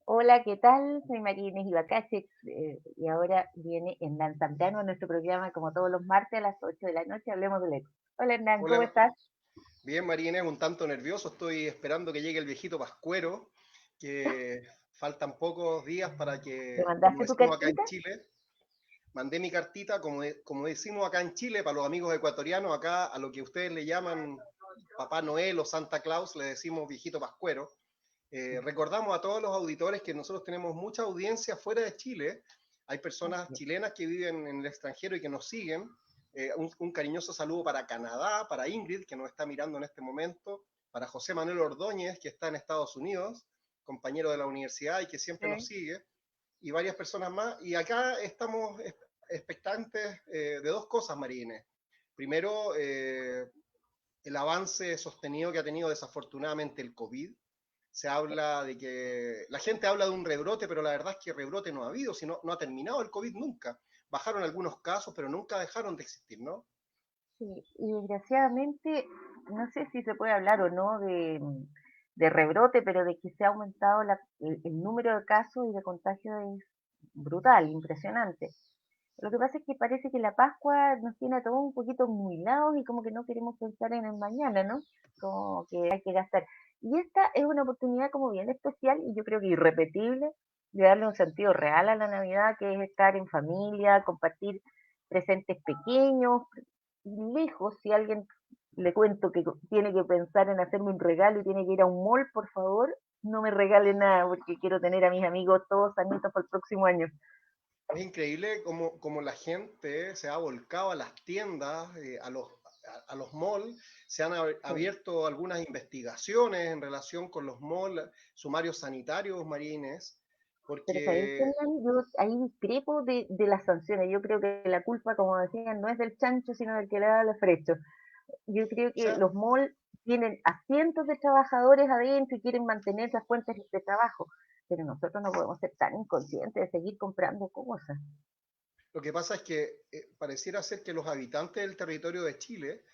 Hola, ¿qué tal? Soy María Inés Ibacache y ahora viene Hernán Zambrano a nuestro programa como todos los martes a las 8 de la noche. Hablemos de Lego. Hola Hernán, ¿cómo Hola, estás? bien Marínez, un tanto nervioso, estoy esperando que llegue el viejito Pascuero, que faltan pocos días para ¿Le que, como mandaste tu decimos acá en cartita? Chile, mandé mi cartita, como decimos acá en Chile, para los amigos ecuatorianos, acá a lo que ustedes le llaman Papá Noel o Santa Claus, le decimos viejito Pascuero. Recordamos a todos los auditores que nosotros tenemos mucha audiencia fuera de Chile. Hay personas Así es. chilenas que viven en el extranjero y que nos siguen. Un cariñoso saludo para Canadá, para Ingrid, que nos está mirando en este momento, para José Manuel Ordóñez, que está en Estados Unidos, compañero de la universidad y que siempre nos Sí. sigue, y varias personas más. Y acá estamos expectantes de dos cosas, Marines. Primero, el avance sostenido que ha tenido desafortunadamente el COVID. Se habla de que la gente habla de un rebrote, pero la verdad es que rebrote no ha habido, sino no ha terminado el COVID nunca. Bajaron algunos casos, pero nunca dejaron de existir, ¿no? Sí, y desgraciadamente, no sé si se puede hablar o no de rebrote, pero de que se ha aumentado el número de casos y de contagios es brutal, impresionante. Lo que pasa es que parece que la Pascua nos tiene a todos un poquito muy y como que no queremos pensar en el mañana, ¿no? Como que hay que gastar. Y esta es una oportunidad como bien especial y yo creo que irrepetible de darle un sentido real a la Navidad, que es estar en familia, compartir presentes pequeños, lejos, si alguien le cuento que tiene que pensar en hacerme un regalo y tiene que ir a un mall, por favor, no me regale nada porque quiero tener a mis amigos todos sanitos para el próximo año. Es increíble como la gente se ha volcado a las tiendas, a los malls, se han Sí. abierto algunas investigaciones en relación con los malls, sumarios sanitarios, María Inés, Pero ¿sabéis qué, porque Hernán? Yo ahí discrepo de las sanciones. Yo creo que la culpa, como decían, no es del chancho, sino del que le da el afrecho. Yo creo o que sea, los malls tienen a cientos de trabajadores adentro y quieren mantener las fuentes de trabajo, pero nosotros no podemos ser tan inconscientes de seguir comprando cosas. lo que pasa es que pareciera ser que los habitantes del territorio de Chile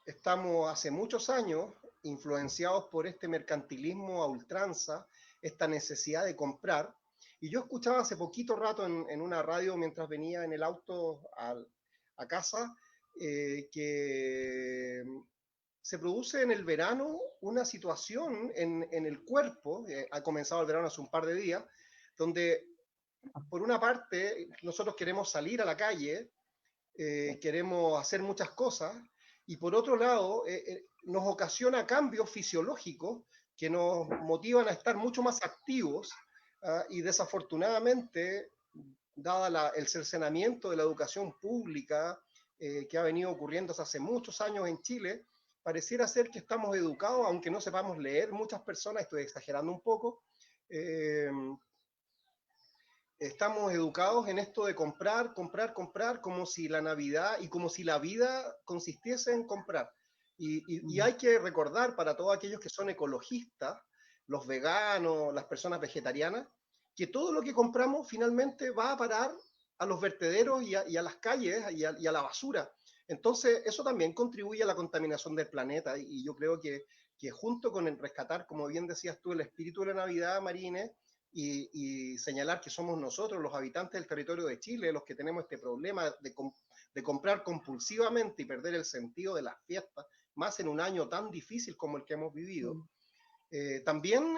estamos hace muchos años influenciados por este mercantilismo a ultranza, esta necesidad de comprar. Y yo escuchaba hace poquito rato en una radio mientras venía en el auto a casa que se produce en el verano una situación en el cuerpo, ha comenzado el verano hace un par de días, donde por una parte, nosotros queremos salir a la calle, queremos hacer muchas cosas, y por otro lado, nos ocasiona cambios fisiológicos que nos motivan a estar mucho más activos, y desafortunadamente, dada el cercenamiento de la educación pública que ha venido ocurriendo hace muchos años en Chile, pareciera ser que estamos educados, aunque no sepamos leer muchas personas, estoy exagerando un poco, eh, estamos educados en esto de comprar, comprar, comprar, como si la Navidad y como si la vida consistiese en comprar. Y Mm. hay que recordar para todos aquellos que son ecologistas, los veganos, las personas vegetarianas, que todo lo que compramos finalmente va a parar a los vertederos y a las calles y a la basura. Entonces, eso también contribuye a la contaminación del planeta y yo creo que junto con el rescatar, como bien decías tú, el espíritu de la Navidad, Marines, y señalar que somos nosotros, los habitantes del territorio de Chile, los que tenemos este problema de comprar compulsivamente y perder el sentido de las fiestas, más en un año tan difícil como el que hemos vivido. Mm. También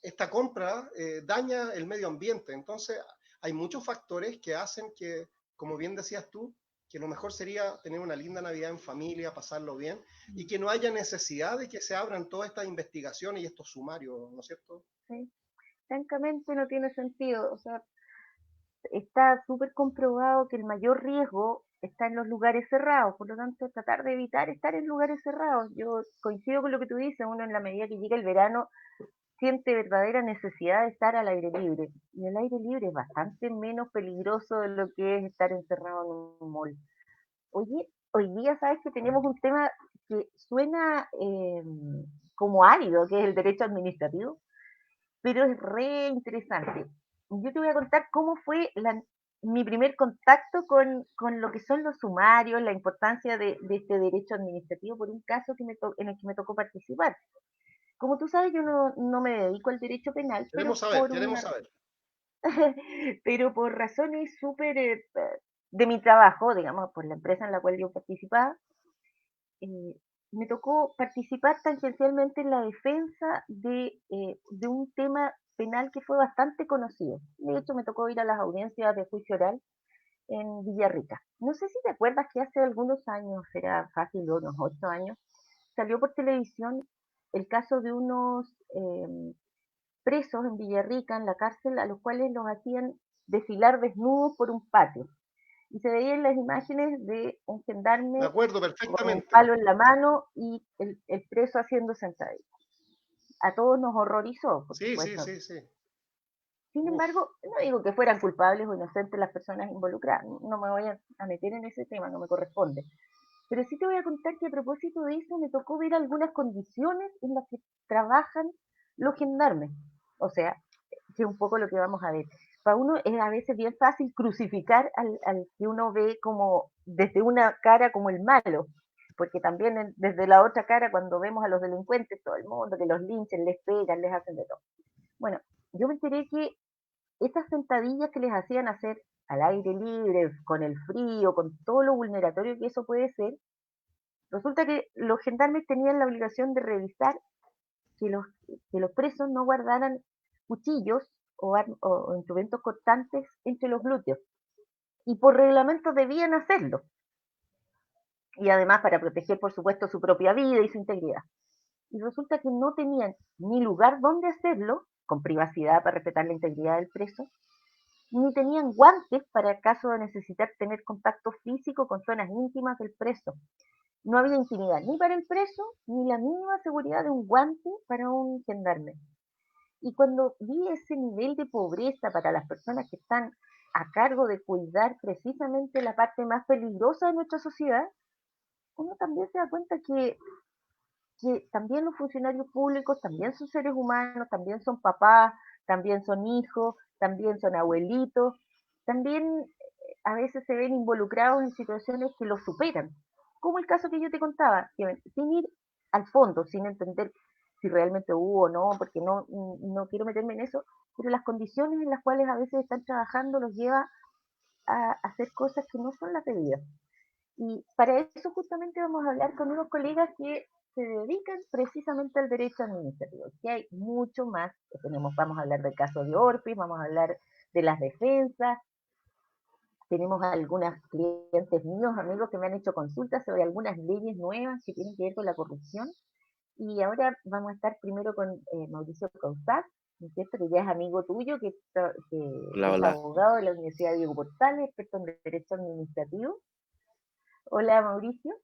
esta compra daña el medio ambiente, entonces hay muchos factores que hacen que, como bien decías tú, que lo mejor sería tener una linda Navidad en familia, pasarlo bien, y que no haya necesidad de que se abran todas estas investigaciones y estos sumarios, ¿no es cierto? Sí. Francamente no tiene sentido. O sea, está súper comprobado que el mayor riesgo está en los lugares cerrados, por lo tanto, tratar de evitar estar en lugares cerrados. Yo coincido con lo que tú dices, uno en la medida que llega el verano siente verdadera necesidad de estar al aire libre, y el aire libre es bastante menos peligroso de lo que es estar encerrado en un mall. Oye, hoy día sabes que tenemos un tema que suena como árido, que es el derecho administrativo, pero es re interesante. Yo te voy a contar cómo fue mi primer contacto con lo que son los sumarios, la importancia de este derecho administrativo por un caso en el que me tocó participar. Como tú sabes, yo no me dedico al derecho penal, Queremos saber, queremos saber. pero por razones súper de mi trabajo, digamos, por la empresa en la cual yo participaba, eh, me tocó participar tangencialmente en la defensa de un tema penal que fue bastante conocido. De hecho, me tocó ir a las audiencias de juicio oral en Villarrica. No sé si te acuerdas que hace algunos años, era fácil, unos 8 años, salió por televisión el caso de unos presos en Villarrica, en la cárcel, a los cuales los hacían desfilar desnudos por un patio. Y se veían las imágenes de un Me gendarme acuerdo con el perfectamente. palo en la mano y el preso haciendo sentadillas. A todos nos horrorizó, por Sí, sí, supuesto. sí, sí. Sin Uf. embargo, no digo que fueran culpables o inocentes las personas involucradas, no me voy a meter en ese tema, no me corresponde. Pero sí te voy a contar que a propósito de eso me tocó ver algunas condiciones en las que trabajan los gendarmes. O sea, que es un poco lo que vamos a ver. Para uno es a veces bien fácil crucificar al que uno ve como desde una cara como el malo, porque también desde la otra cara cuando vemos a los delincuentes, todo el mundo que los linchen, les pegan, les hacen de todo. Bueno, yo me enteré que estas sentadillas que les hacían hacer al aire libre, con el frío, con todo lo vulneratorio que eso puede ser, resulta que los gendarmes tenían la obligación de revisar que los, que los presos no guardaran cuchillos o instrumentos cortantes entre los glúteos. Y por reglamento debían hacerlo. Y además para proteger, por supuesto, su propia vida y su integridad. Y resulta que no tenían ni lugar donde hacerlo, con privacidad para respetar la integridad del preso, ni tenían guantes para caso de necesitar tener contacto físico con zonas íntimas del preso. No había intimidad ni para el preso, ni la mínima seguridad de un guante para un gendarme. Y cuando vi ese nivel de pobreza para las personas que están a cargo de cuidar precisamente la parte más peligrosa de nuestra sociedad, uno también se da cuenta que también los funcionarios públicos también son seres humanos, también son papás, también son hijos, también son abuelitos, también a veces se ven involucrados en situaciones que los superan. Como el caso que yo te contaba, que sin ir al fondo, sin entender si realmente hubo o no, porque no quiero meterme en eso, pero las condiciones en las cuales a veces están trabajando los lleva a hacer cosas que no son las debidas. Y para eso justamente vamos a hablar con unos colegas que se dedican precisamente al derecho administrativo, que hay mucho más que tenemos. Vamos a hablar del caso de Orpis, vamos a hablar de las defensas, tenemos algunos clientes míos, amigos que me han hecho consultas sobre algunas leyes nuevas que tienen que ver con la corrupción. Y ahora vamos a estar primero con Mauricio Causat, ¿no es cierto? Que ya es amigo tuyo, Hola, que es hola. abogado de la Universidad de Diego Portales, experto en derecho administrativo. Hola Mauricio.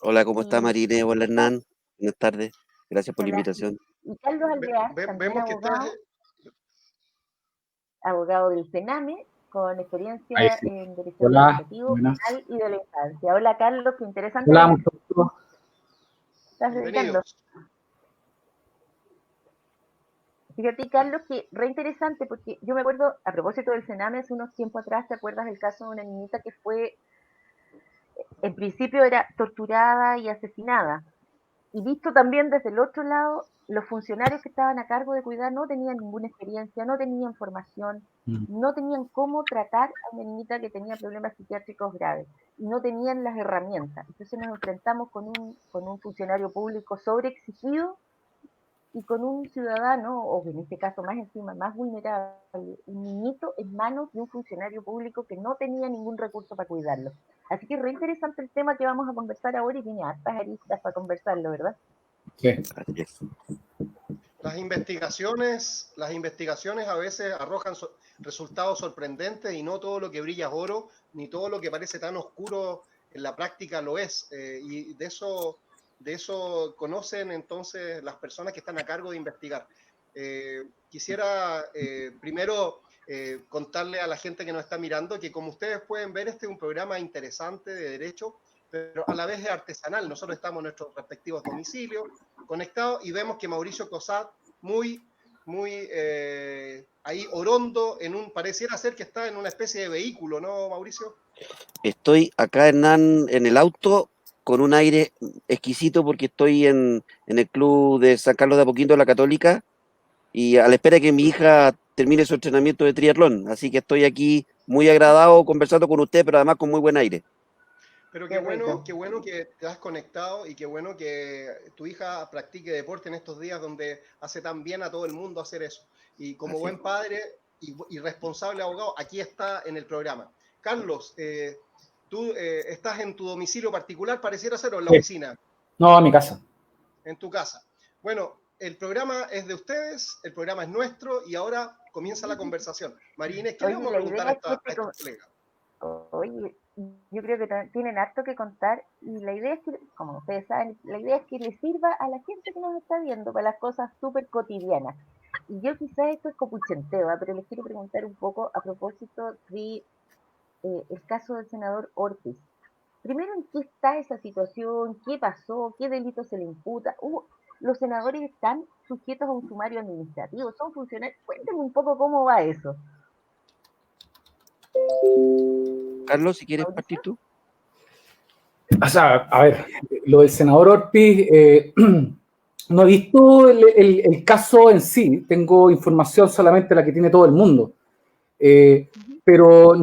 Hola, ¿cómo está Y Marine? Hola Hernán. Buenas tardes. Gracias por la hola. invitación. Y Carlos Alvear, también Vemos que estás. abogado del CENAME, con Ahí experiencia sí. en derecho Hola, administrativo, buenas. penal y de la infancia. Hola Carlos, qué interesante lo Hola, que mucho gusto. estás dedicando. Bienvenidos. Fíjate, Carlos, que re interesante, porque yo me acuerdo, a propósito del Sename, hace unos tiempos atrás, ¿te acuerdas del caso de una niñita que fue, en principio era torturada y asesinada? Y visto también desde el otro lado, los funcionarios que estaban a cargo de cuidar no tenían ninguna experiencia, no tenían formación, no tenían cómo tratar a una niñita que tenía problemas psiquiátricos graves y no tenían las herramientas. Entonces nos enfrentamos con un funcionario público sobreexigido y con un ciudadano, o en este caso más encima, más vulnerable, un niñito en manos de un funcionario público que no tenía ningún recurso para cuidarlo. Así que es re interesante el tema que vamos a conversar ahora y tiene hartas aristas para conversarlo, ¿verdad? Sí. Así es. Las investigaciones a veces arrojan resultados sorprendentes y no todo lo que brilla es oro, ni todo lo que parece tan oscuro en la práctica lo es. Y de eso conocen entonces las personas que están a cargo de investigar. Quisiera primero contarle a la gente que nos está mirando que como ustedes pueden ver, este es un programa interesante de derecho, pero a la vez es artesanal. Nosotros estamos en nuestros respectivos domicilios, conectados, y vemos que Mauricio Cosat, muy ahí orondo, pareciera ser que está en una especie de vehículo, ¿no, Mauricio? Estoy acá, Hernán, en el auto con un aire exquisito porque estoy en el club de San Carlos de Apoquindo, la Católica, y a la espera de que mi hija termine su entrenamiento de triatlón. Así que estoy aquí muy agradado conversando con usted, pero además con muy buen aire. Pero Qué rico. qué bueno que te has conectado y qué bueno que tu hija practique deporte en estos días donde hace tan bien a todo el mundo hacer eso. Y como Así. buen padre y responsable abogado, aquí está en el programa. Carlos, tú estás en tu domicilio particular, pareciera ser, o en la oficina. No, a mi casa. En tu casa. Bueno, el programa es de ustedes, el programa es nuestro y ahora comienza la conversación. María Inés, ¿qué le Oye, vamos a la preguntar idea a, es que a estos colegas? oye, yo creo que tienen harto que contar y la idea es que, como ustedes saben, la idea es que les sirva a la gente que nos está viendo para las cosas súper cotidianas. Y yo quizás esto es copuchenteo, pero les quiero preguntar un poco a propósito de el caso del senador Ortiz. Primero, ¿en qué está esa situación? ¿Qué pasó? ¿Qué delito se le imputa? ¿Los senadores están sujetos a un sumario administrativo? ¿Son funcionarios? Cuéntenme un poco cómo va eso. Carlos, si quieres partir ¿Mauricio? tú. O sea, a ver, lo del senador Ortiz, no he visto el caso en sí, tengo información solamente la que tiene todo el mundo. Pero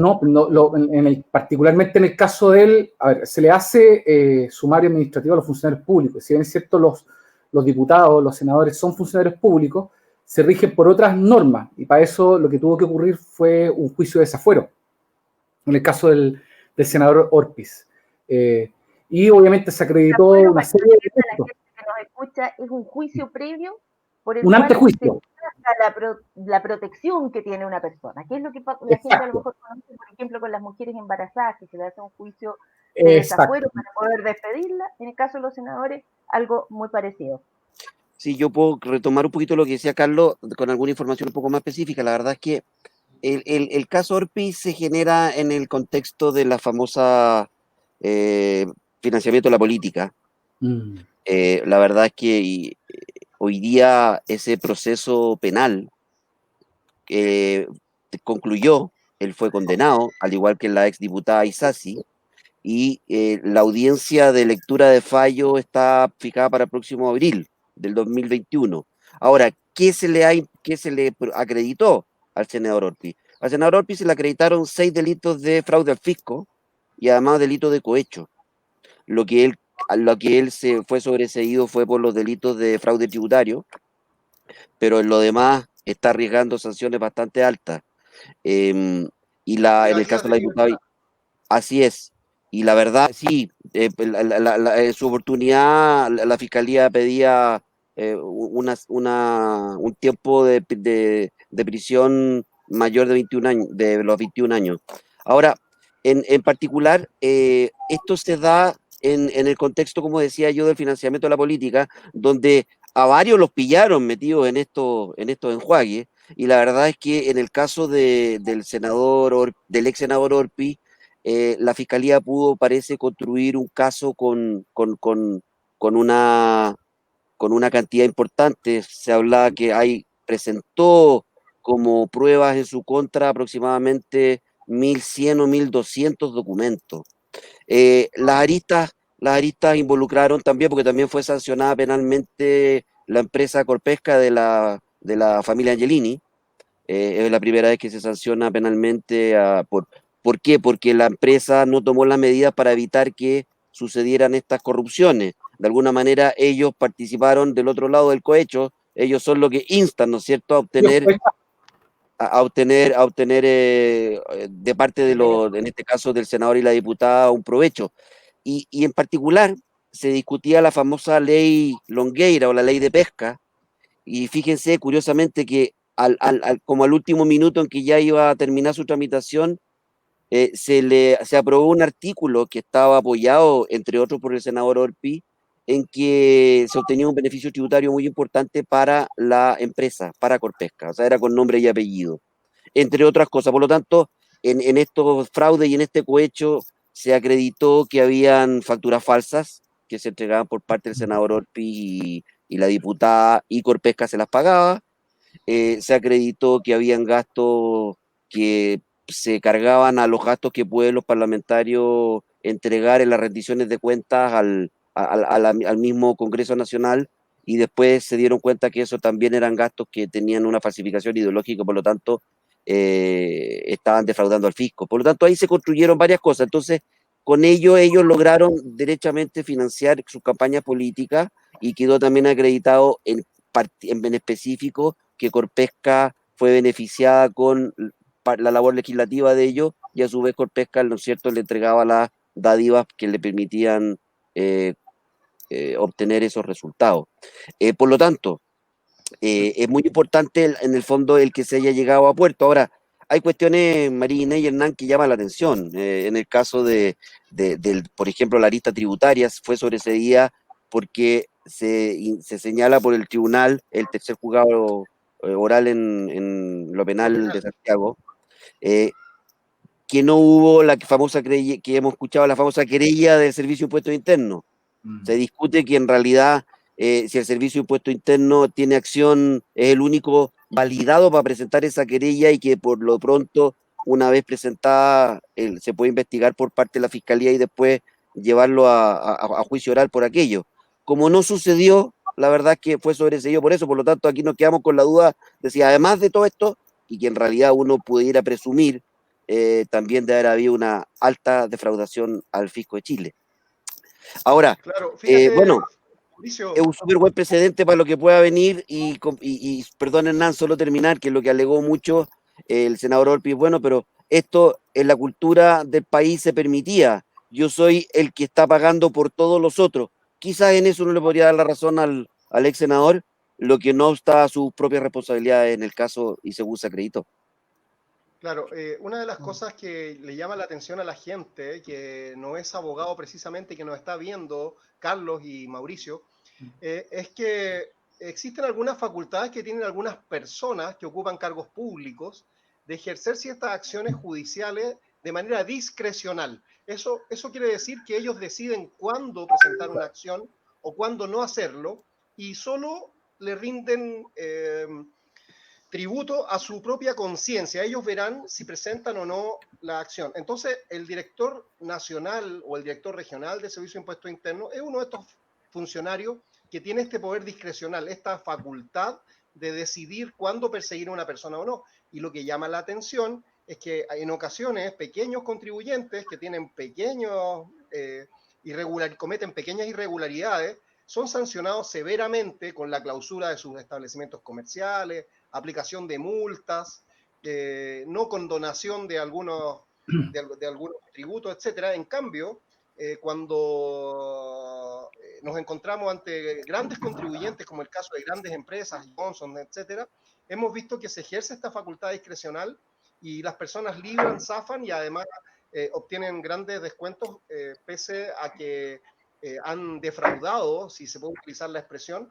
particularmente en el caso de él, a ver, se le hace sumario administrativo a los funcionarios públicos. Si bien es cierto, los diputados, los senadores son funcionarios públicos, se rigen por otras normas, y para eso lo que tuvo que ocurrir fue un juicio de desafuero, en el caso del senador Ortiz. Y obviamente se acreditó Afuera, una para que serie de entienda la puntos, gente que nos escucha, es un juicio previo por el un cual se antejuicio, busca la protección que tiene una persona, que es lo que la gente a lo exacto, mejor conoce, por ejemplo, con las mujeres embarazadas, que se le hace un juicio de desafuero exacto. para poder despedirla. En el caso de los senadores, algo muy parecido. Sí, yo puedo retomar un poquito lo que decía Carlos con alguna información un poco más específica. La verdad es que el caso Orpiz se genera en el contexto de la famosa eh, financiamiento de la política. Mm. La verdad es que hoy día ese proceso penal concluyó, él fue condenado, al igual que la exdiputada Isasi, y la audiencia de lectura de fallo está fijada para el próximo abril del 2021. Ahora, qué se le acreditó al senador Orpiz? Al senador Orpiz se le acreditaron 6 delitos de fraude al fisco y además delitos de cohecho. Lo que él se fue sobreseído fue por los delitos de fraude tributario, pero en lo demás está arriesgando sanciones bastante altas. Em, en el Privativas caso de de la diputada, libertad. así es. Y la verdad, sí, en su oportunidad la fiscalía pedía un tiempo de prisión mayor de 21 años, de los 21 años. Ahora, en particular, esto se da en el contexto, como decía yo, del financiamiento de la política, donde a varios los pillaron metidos en estos enjuagues, y la verdad es que en el caso del ex senador Orpi, la fiscalía pudo, parece, construir un caso con una, con una cantidad importante. Se habla que presentó como pruebas en su contra aproximadamente 1.100 o 1.200 documentos. Las aristas involucraron también, porque también fue sancionada penalmente la empresa Corpesca de la familia Angelini. Es la primera vez que se sanciona penalmente ¿por qué? Porque la empresa no tomó las medidas para evitar que sucedieran estas corrupciones. De alguna manera ellos participaron del otro lado del cohecho, ellos son los que instan, ¿no es cierto?, a obtener de parte en este caso del senador y la diputada, un provecho. Y en particular se discutía la famosa ley Longueira o la ley de pesca, y fíjense, curiosamente, que como al último minuto en que ya iba a terminar su tramitación, se aprobó un artículo que estaba apoyado, entre otros, por el senador Orpi, en que se obtenía un beneficio tributario muy importante para la empresa, para Corpesca, o sea, era con nombre y apellido, entre otras cosas. Por lo tanto, en estos fraudes y en este cohecho se acreditó que habían facturas falsas que se entregaban por parte del senador Orpi y la diputada, y Corpesca se las pagaba. Se acreditó que habían gastos que se cargaban a los gastos que pueden los parlamentarios entregar en las rendiciones de cuentas al mismo Congreso Nacional, y después se dieron cuenta que eso también eran gastos que tenían una falsificación ideológica, por lo tanto estaban defraudando al fisco. Por lo tanto, ahí se construyeron varias cosas. Entonces, con ello ellos lograron derechamente financiar sus campañas políticas, y quedó también acreditado en específico que Corpesca fue beneficiada con la labor legislativa de ellos, y a su vez Corpesca, ¿no es cierto?, le entregaba las dádivas que le permitían obtener esos resultados. Por lo tanto, es muy importante en el fondo el que se haya llegado a puerto. Ahora, hay cuestiones, María y Hernán, que llaman la atención. En el caso por ejemplo, la lista tributaria fue sobreseída porque se señala por el tribunal, el tercer juzgado oral en lo penal de Santiago, que no hubo la famosa querella, que hemos escuchado, la famosa querella del Servicio de Impuestos Internos. Se discute que en realidad, si el Servicio de Impuesto Interno tiene acción, es el único validado para presentar esa querella, y que por lo pronto, una vez presentada, se puede investigar por parte de la Fiscalía y después llevarlo a juicio oral por aquello. Como no sucedió, la verdad es que fue sobreseído por eso. Por lo tanto, aquí nos quedamos con la duda de si, además de todo esto, y que en realidad uno pudiera presumir, también de haber habido una alta defraudación al fisco de Chile. Ahora, Claro, fíjate, bueno, Mauricio, es un súper buen precedente para lo que pueda venir, perdón, Hernán, solo terminar, que es lo que alegó mucho el senador Orpiz, bueno, pero esto en la cultura del país se permitía. Yo soy el que está pagando por todos los otros. Quizás en eso no le podría dar la razón al ex senador, lo que no está a sus propias responsabilidades en el caso, y según se acreditó. claro, una de las cosas que le llama la atención a la gente, que no es abogado precisamente, que nos está viendo Carlos y Mauricio, es que existen algunas facultades que tienen algunas personas que ocupan cargos públicos de ejercer ciertas acciones judiciales de manera discrecional. Eso quiere decir que ellos deciden cuándo presentar una acción o cuándo no hacerlo, y solo le rinden tributo a su propia conciencia. Ellos verán si presentan o no la acción. Entonces, el director nacional o el director regional del Servicio de Impuestos Internos es uno de estos funcionarios que tiene este poder discrecional, esta facultad de decidir cuándo perseguir a una persona o no. Y lo que llama la atención es que en ocasiones pequeños contribuyentes que tienen cometen pequeñas irregularidades, son sancionados severamente con la clausura de sus establecimientos comerciales, aplicación de multas, no condonación de algunos tributos, etcétera. En cambio, cuando nos encontramos ante grandes contribuyentes, como el caso de grandes empresas, Johnson, etcétera, hemos visto que se ejerce esta facultad discrecional y las personas libran, zafan y además obtienen grandes descuentos, pese a que han defraudado, si se puede utilizar la expresión,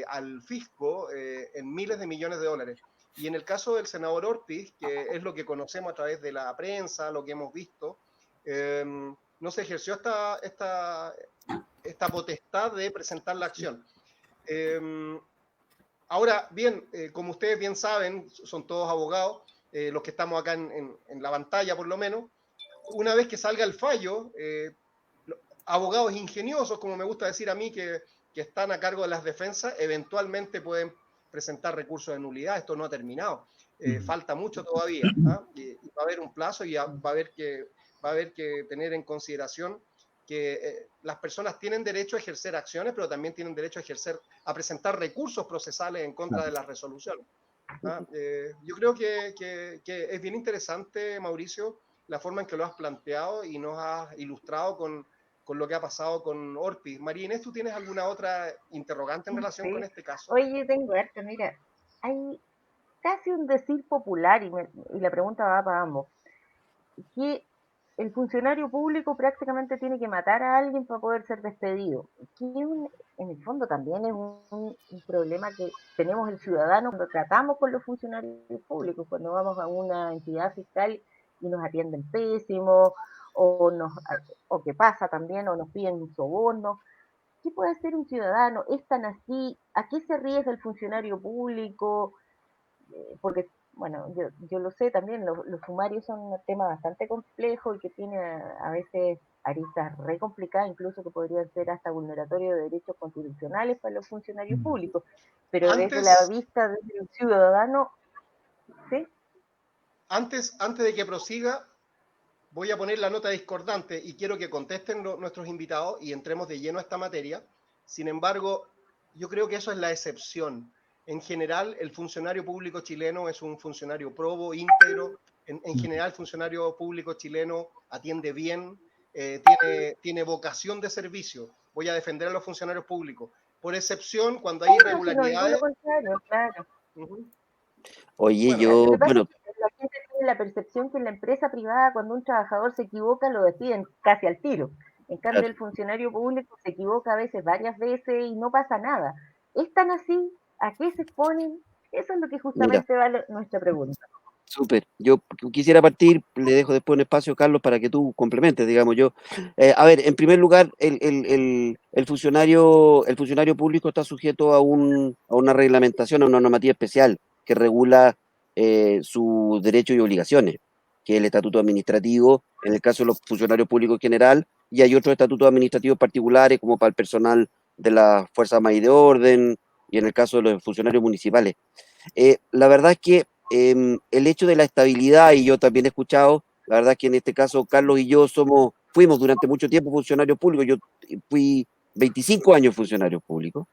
al fisco en miles de millones de dólares. Y en el caso del senador Ortiz, que es lo que conocemos a través de la prensa, lo que hemos visto, no se ejerció esta potestad de presentar la acción. Ahora, bien, como ustedes bien saben, son todos abogados, los que estamos acá en la pantalla por lo menos, una vez que salga el fallo, abogados ingeniosos, como me gusta decir a mí, que están a cargo de las defensas, eventualmente pueden presentar recursos de nulidad. Esto no ha terminado. Falta mucho todavía. Y va a haber un plazo, y va a haber que tener en consideración que las personas tienen derecho a ejercer acciones, pero también tienen derecho a presentar recursos procesales en contra de las resoluciones. Yo creo que es bien interesante, Mauricio, la forma en que lo has planteado y nos has ilustrado con lo que ha pasado con Ortiz. María Inés, ¿tú tienes alguna otra interrogante en relación con este caso? Oye, yo tengo harto, mira, hay casi un decir popular, y la pregunta va para ambos, que el funcionario público prácticamente tiene que matar a alguien para poder ser despedido, que en el fondo también es un problema que tenemos el ciudadano cuando tratamos con los funcionarios públicos, cuando vamos a una entidad fiscal y nos atienden pésimo, o, o que pasa también, o nos piden un soborno. ¿Qué puede hacer un ciudadano? ¿Es tan así? ¿A qué se arriesga el funcionario público? Porque bueno, yo lo sé también, los sumarios son un tema bastante complejo y que tiene a veces aristas re complicadas, incluso que podrían ser hasta vulneratorio de derechos constitucionales para los funcionarios públicos, pero desde la Antes, vista del ciudadano, ¿sí? antes de que prosiga, voy a poner la nota discordante y quiero que contesten nuestros invitados y entremos de lleno a esta materia. Sin embargo, yo creo que eso es la excepción. En general, el funcionario público chileno es un funcionario probo, íntegro. En general, el funcionario público chileno atiende bien, tiene vocación de servicio. Voy a defender a los funcionarios públicos. Por excepción, cuando hay Bueno, si no digo lo irregularidades. contrario, claro. Oye, Bueno, Lo yo, que pasa es bueno, que la gente tiene la percepción que en la empresa privada, cuando un trabajador se equivoca, lo despiden casi al tiro. En cambio, claro, el funcionario público se equivoca a veces, varias veces, y no pasa nada. ¿Es tan así? ¿A qué se exponen? Eso es lo que mira, justamente va nuestra pregunta. súper. Yo quisiera partir, le dejo después un espacio, Carlos, para que tú complementes, digamos yo. A ver, en primer lugar, el funcionario público está sujeto a una reglamentación, a una normativa especial que regula sus derechos y obligaciones, que es el estatuto administrativo, en el caso de los funcionarios públicos en general, y hay otros estatutos administrativos particulares, como para el personal de las Fuerzas Armadas y de Orden, y en el caso de los funcionarios municipales. La verdad es que el hecho de la estabilidad, y yo también he escuchado, la verdad es que en este caso Carlos y yo fuimos durante mucho tiempo funcionarios públicos, yo fui 25 años funcionario público,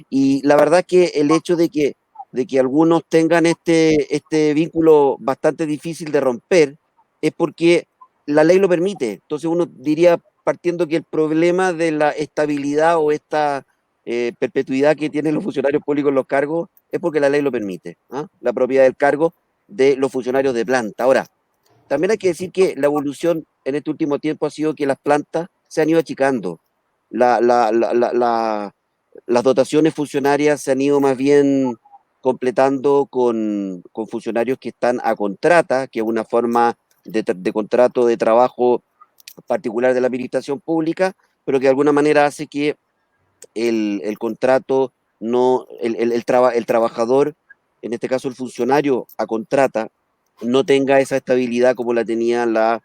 y la verdad es que el hecho de que algunos tengan este vínculo bastante difícil de romper es porque la ley lo permite. Entonces uno diría, partiendo que el problema de la estabilidad o esta perpetuidad que tienen los funcionarios públicos en los cargos es porque la ley lo permite, ¿ah? La propiedad del cargo de los funcionarios de planta. Ahora, también hay que decir que la evolución en este último tiempo ha sido que las plantas se han ido achicando. La, la, la, la, la, las dotaciones funcionarias se han ido más bien completando con funcionarios que están a contrata, que es una forma de contrato de trabajo particular de la administración pública, pero que de alguna manera hace que el contrato no, el trabajador, en este caso el funcionario a contrata, no tenga esa estabilidad como la tenía la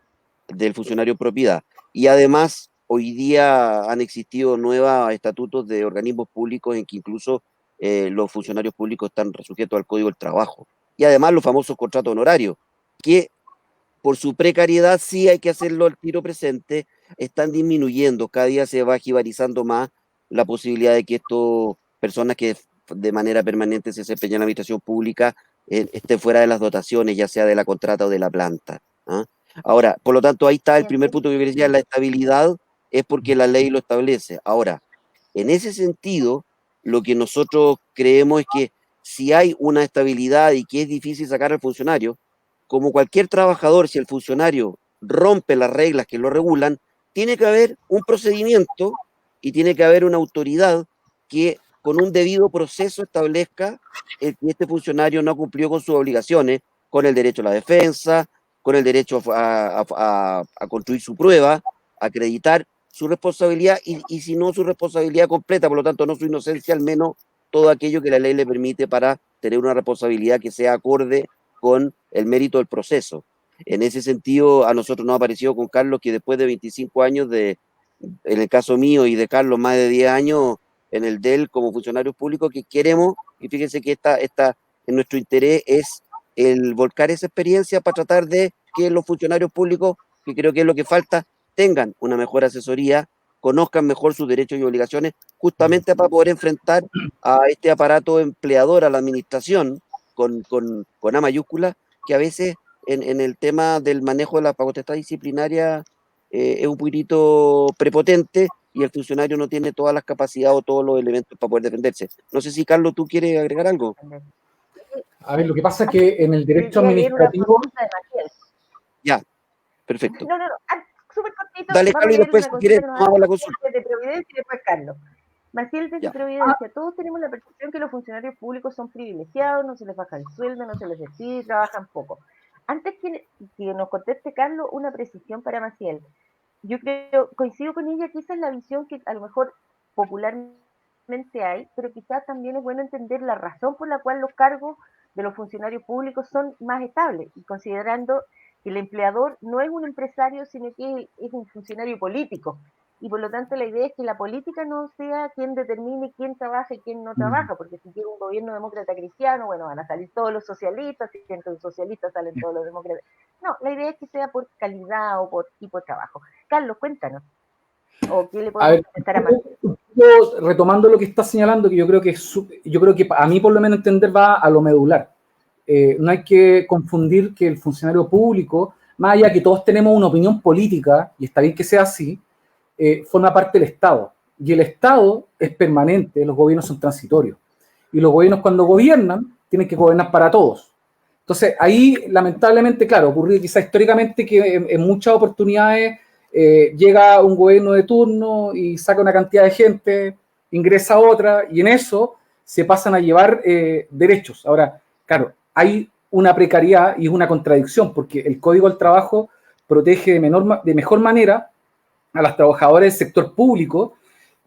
del funcionario en propiedad. Y además, hoy día han existido nuevos estatutos de organismos públicos en que incluso los funcionarios públicos están sujetos al Código del Trabajo. Y además los famosos contratos honorarios, que por su precariedad, sí hay que hacerlo al tiro presente, están disminuyendo, cada día se va jibarizando más la posibilidad de que estas personas que de manera permanente se desempeñan en la administración pública estén fuera de las dotaciones, ya sea de la contrata o de la planta. ¿Ah? Ahora, por lo tanto, ahí está el primer punto que yo decía, la estabilidad es porque la ley lo establece. Ahora, en ese sentido, lo que nosotros creemos es que si hay una estabilidad y que es difícil sacar al funcionario, como cualquier trabajador, si el funcionario rompe las reglas que lo regulan, tiene que haber un procedimiento y tiene que haber una autoridad que con un debido proceso establezca que este funcionario no cumplió con sus obligaciones, con el derecho a la defensa, con el derecho a construir su prueba, a acreditar su responsabilidad y si no su responsabilidad completa, por lo tanto no su inocencia, al menos todo aquello que la ley le permite para tener una responsabilidad que sea acorde con el mérito del proceso. En ese sentido, a nosotros nos ha parecido con Carlos que después de 25 años, en el caso mío y de Carlos, más de 10 años en el DEL como funcionarios públicos, que queremos, y fíjense que en nuestro interés es el volcar esa experiencia para tratar de que los funcionarios públicos, que creo que es lo que falta, tengan una mejor asesoría, conozcan mejor sus derechos y obligaciones, justamente para poder enfrentar a este aparato empleador, a la administración, con A mayúscula, que a veces en el tema del manejo de la potestad disciplinaria es un poquitito prepotente y el funcionario no tiene todas las capacidades o todos los elementos para poder defenderse. No sé si, Carlos, tú quieres agregar algo. A ver, lo que pasa es que en el derecho Quería leer una administrativo, consulta de Maciel. Ya, perfecto. No, súper cortito, Dale, vamos a Carlos, y leer después, una si consulta quieres, que nos tomamos hace la Maciel consulta. desde Providencia y después Carlos. Maciel desde Ya. Providencia, todos tenemos la percepción que los funcionarios públicos son privilegiados, no se les baja el sueldo, no se les despide, trabajan poco. Antes que nos conteste Carlos, una precisión para Maciel. Yo creo, coincido con ella, que esa es la visión que a lo mejor popularmente hay, pero quizás también es bueno entender la razón por la cual los cargos de los funcionarios públicos son más estables, y considerando que el empleador no es un empresario, sino que es un funcionario político. Y por lo tanto la idea es que la política no sea quien determine quién trabaja y quién no trabaja, porque si quiere un gobierno demócrata cristiano, bueno, van a salir todos los socialistas, si entre los socialistas salen todos los demócratas. No, la idea es que sea por calidad o por tipo de trabajo. Carlos, cuéntanos. ¿O qué le podemos contestar a Marco? Retomando lo que está señalando, que yo creo que a mí por lo menos entender va a lo medular. No hay que confundir que el funcionario público, más allá que todos tenemos una opinión política, y está bien que sea así, forma parte del Estado. Y el Estado es permanente, los gobiernos son transitorios. Y los gobiernos cuando gobiernan, tienen que gobernar para todos. Entonces, ahí, lamentablemente, claro, ocurrió quizá históricamente que en muchas oportunidades llega un gobierno de turno y saca una cantidad de gente, ingresa otra, y en eso se pasan a llevar derechos. Ahora, claro, hay una precariedad y es una contradicción, porque el Código del Trabajo protege de mejor manera a los trabajadores del sector público,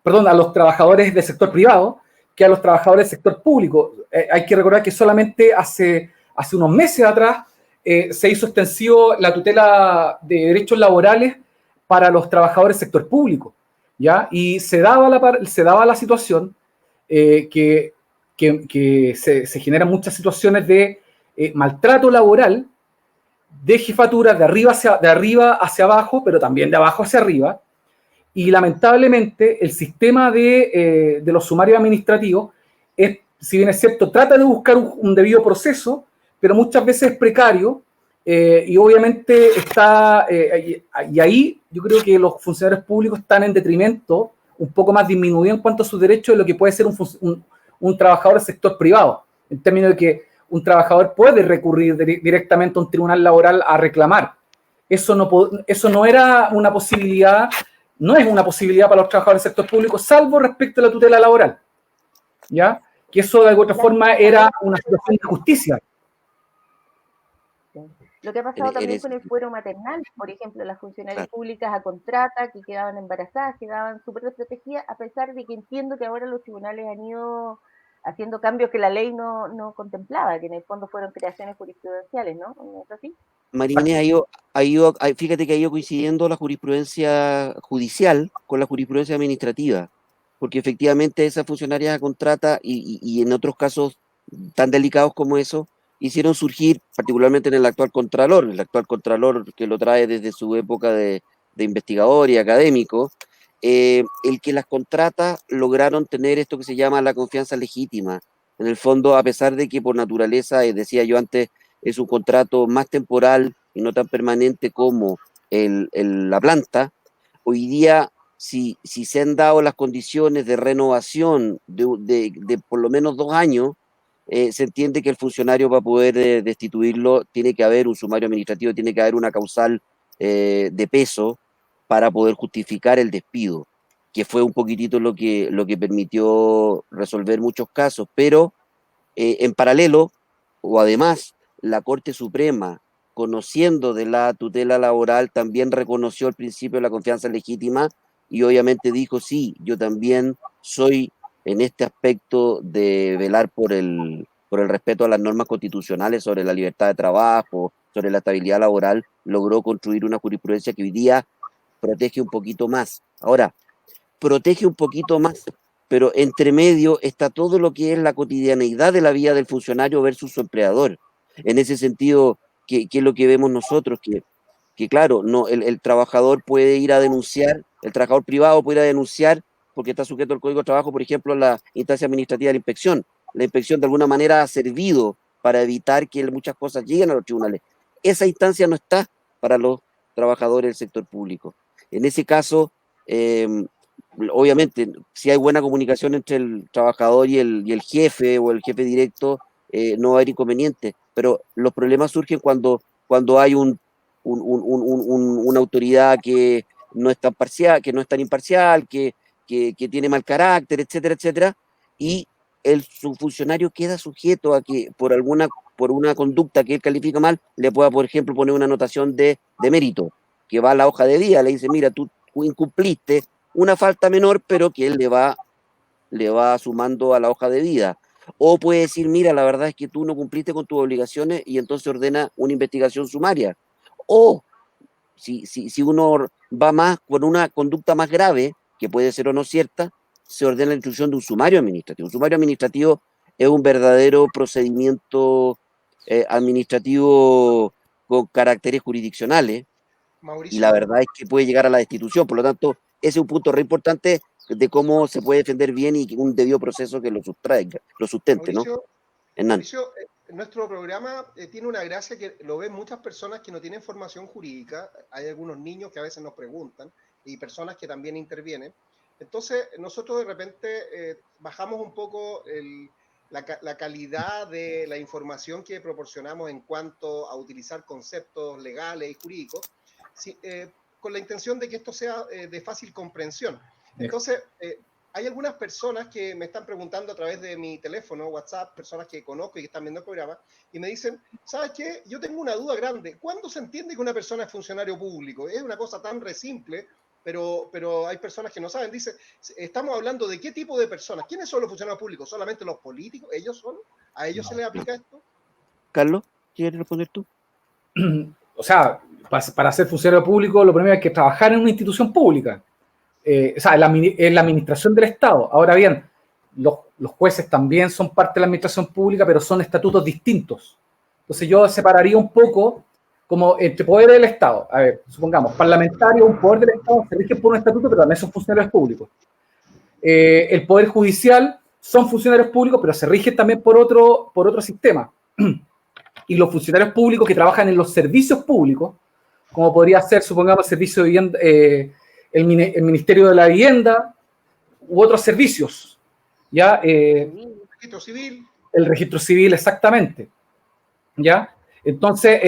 perdón, a los trabajadores del sector privado, que a los trabajadores del sector público. Hay que recordar que solamente hace unos meses atrás se hizo extensivo la tutela de derechos laborales para los trabajadores del sector público, ¿ya? Y se daba la situación que se generan muchas situaciones de maltrato laboral, de jefatura de arriba hacia abajo, pero también de abajo hacia arriba, y lamentablemente el sistema de los sumarios administrativos es, si bien es cierto, trata de buscar un debido proceso, pero muchas veces es precario, y obviamente está, y ahí yo creo que los funcionarios públicos están en detrimento, un poco más disminuido en cuanto a sus derechos de lo que puede ser un trabajador del sector privado, en términos de que un trabajador puede recurrir directamente a un tribunal laboral a reclamar. Eso no era una posibilidad, no es una posibilidad para los trabajadores del sector público, salvo respecto a la tutela laboral, ¿ya? Que eso de alguna forma era una situación de justicia. Lo que ha pasado también con el fuero maternal, por ejemplo, las funcionarias públicas a contrata que quedaban embarazadas, quedaban súper desprotegidas, a pesar de que entiendo que ahora los tribunales han ido haciendo cambios que la ley no contemplaba, que en el fondo fueron creaciones jurisprudenciales, ¿no? ¿No es así? María Inés, fíjate que ha ido coincidiendo la jurisprudencia judicial con la jurisprudencia administrativa, porque efectivamente esas funcionarias a contrata y en otros casos tan delicados como eso, hicieron surgir, particularmente en el actual Contralor que lo trae desde su época de investigador y académico, el que las contratas lograron tener esto que se llama la confianza legítima. En el fondo, a pesar de que por naturaleza, decía yo antes, es un contrato más temporal y no tan permanente como la planta, hoy día, si se han dado las condiciones de renovación de por lo menos 2 años, se entiende que el funcionario, para poder destituirlo, tiene que haber un sumario administrativo, tiene que haber una causal de peso para poder justificar el despido, que fue un poquitito lo que permitió resolver muchos casos, pero en paralelo, o además, la Corte Suprema, conociendo de la tutela laboral, también reconoció el principio de la confianza legítima y obviamente dijo, sí, yo también soy en este aspecto de velar por el respeto a las normas constitucionales sobre la libertad de trabajo, sobre la estabilidad laboral, logró construir una jurisprudencia que hoy día protege un poquito más. Ahora, protege un poquito más, pero entre medio está todo lo que es la cotidianeidad de la vida del funcionario versus su empleador. En ese sentido, ¿qué es lo que vemos nosotros? Que claro, no, el trabajador puede ir a denunciar, el trabajador privado puede ir a denunciar porque está sujeto al Código de Trabajo, por ejemplo, la instancia administrativa de la inspección. La inspección de alguna manera ha servido para evitar que muchas cosas lleguen a los tribunales. Esa instancia no está para los trabajadores del sector público. En ese caso, obviamente, si hay buena comunicación entre el trabajador y el jefe o el jefe directo, no va a haber inconveniente, pero los problemas surgen cuando hay una autoridad que no es tan parcial, que no es tan imparcial, que tiene mal carácter, etcétera, etcétera, y su funcionario queda sujeto a que por una conducta que él califica mal, le pueda, por ejemplo, poner una anotación de mérito, que va a la hoja de día, le dice, mira, tú incumpliste una falta menor, pero que él le va sumando a la hoja de vida. o puede decir, mira, la verdad es que tú no cumpliste con tus obligaciones y entonces ordena una investigación sumaria. O si uno va más con una conducta más grave, que puede ser o no cierta, se ordena la instrucción de un sumario administrativo. Un sumario administrativo es un verdadero procedimiento administrativo con caracteres jurisdiccionales, y Mauricio, la verdad es que puede llegar a la destitución. Por lo tanto, ese es un punto re importante de cómo se puede defender bien y un debido proceso que lo sustraiga, lo sustente, ¿no? Mauricio, Hernán. Mauricio, nuestro programa tiene una gracia que lo ven muchas personas que no tienen formación jurídica. Hay algunos niños que a veces nos preguntan y personas que también intervienen. Entonces, nosotros de repente bajamos un poco la calidad de la información que proporcionamos en cuanto a utilizar conceptos legales y jurídicos, con la intención de que esto sea de fácil comprensión. Entonces, hay algunas personas que me están preguntando a través de mi teléfono, WhatsApp, personas que conozco y que están viendo el programa, y me dicen, ¿sabes qué? Yo tengo una duda grande. ¿Cuándo se entiende que una persona es funcionario público? Es una cosa tan re simple, pero hay personas que no saben. Dice, estamos hablando de qué tipo de personas. ¿Quiénes son los funcionarios públicos? ¿Solamente los políticos? ¿Ellos son? ¿A ellos se les aplica esto? Carlos, ¿quieres responder tú? O sea, para ser funcionario público, lo primero es que trabajar en una institución pública. O sea, en la administración del Estado. Ahora bien, los jueces también son parte de la administración pública, pero son estatutos distintos. Entonces yo separaría un poco como entre poderes del Estado. A ver, supongamos, parlamentario, un poder del Estado, se rige por un estatuto, pero también son funcionarios públicos. El Poder Judicial son funcionarios públicos, pero se rigen también por otro sistema. Y los funcionarios públicos que trabajan en los servicios públicos, como podría ser, supongamos, el servicio de vivienda, el Ministerio de la Vivienda u otros servicios, ¿ya? El registro civil. El registro civil, exactamente, ¿ya? Entonces,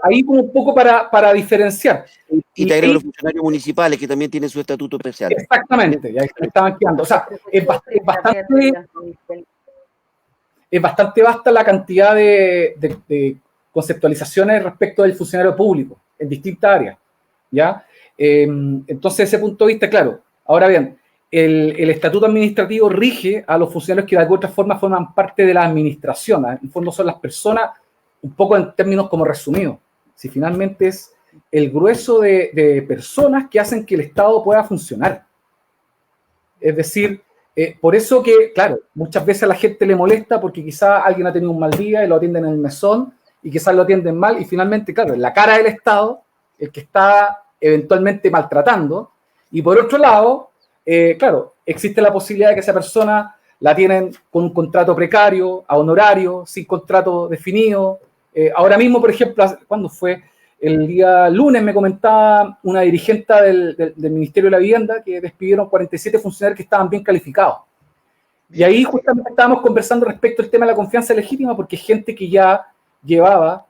ahí como un poco para diferenciar. Y te agrego los funcionarios municipales, que también tienen su estatuto especial. Exactamente, ya estaban quedando. O sea, es bastante vasta la cantidad de conceptualizaciones respecto del funcionario público en distintas áreas, ¿ya? Entonces, ese punto de vista, claro. Ahora bien, el estatuto administrativo rige a los funcionarios que de alguna otra forma forman parte de la administración. En el fondo son las personas, un poco en términos como resumidos. Si finalmente es el grueso de personas que hacen que el Estado pueda funcionar. Es decir, por eso que, claro, muchas veces a la gente le molesta porque quizá alguien ha tenido un mal día y lo atienden en el mesón y quizás lo atienden mal y finalmente, claro, en la cara del Estado, el que está eventualmente maltratando, y por otro lado, claro, existe la posibilidad de que esa persona la tienen con un contrato precario, a honorario, sin contrato definido. Ahora mismo, por ejemplo, ¿cuándo fue? El día lunes me comentaba una dirigente del Ministerio de la Vivienda que despidieron 47 funcionarios que estaban bien calificados. Y ahí justamente estábamos conversando respecto al tema de la confianza legítima, porque es gente que ya llevaba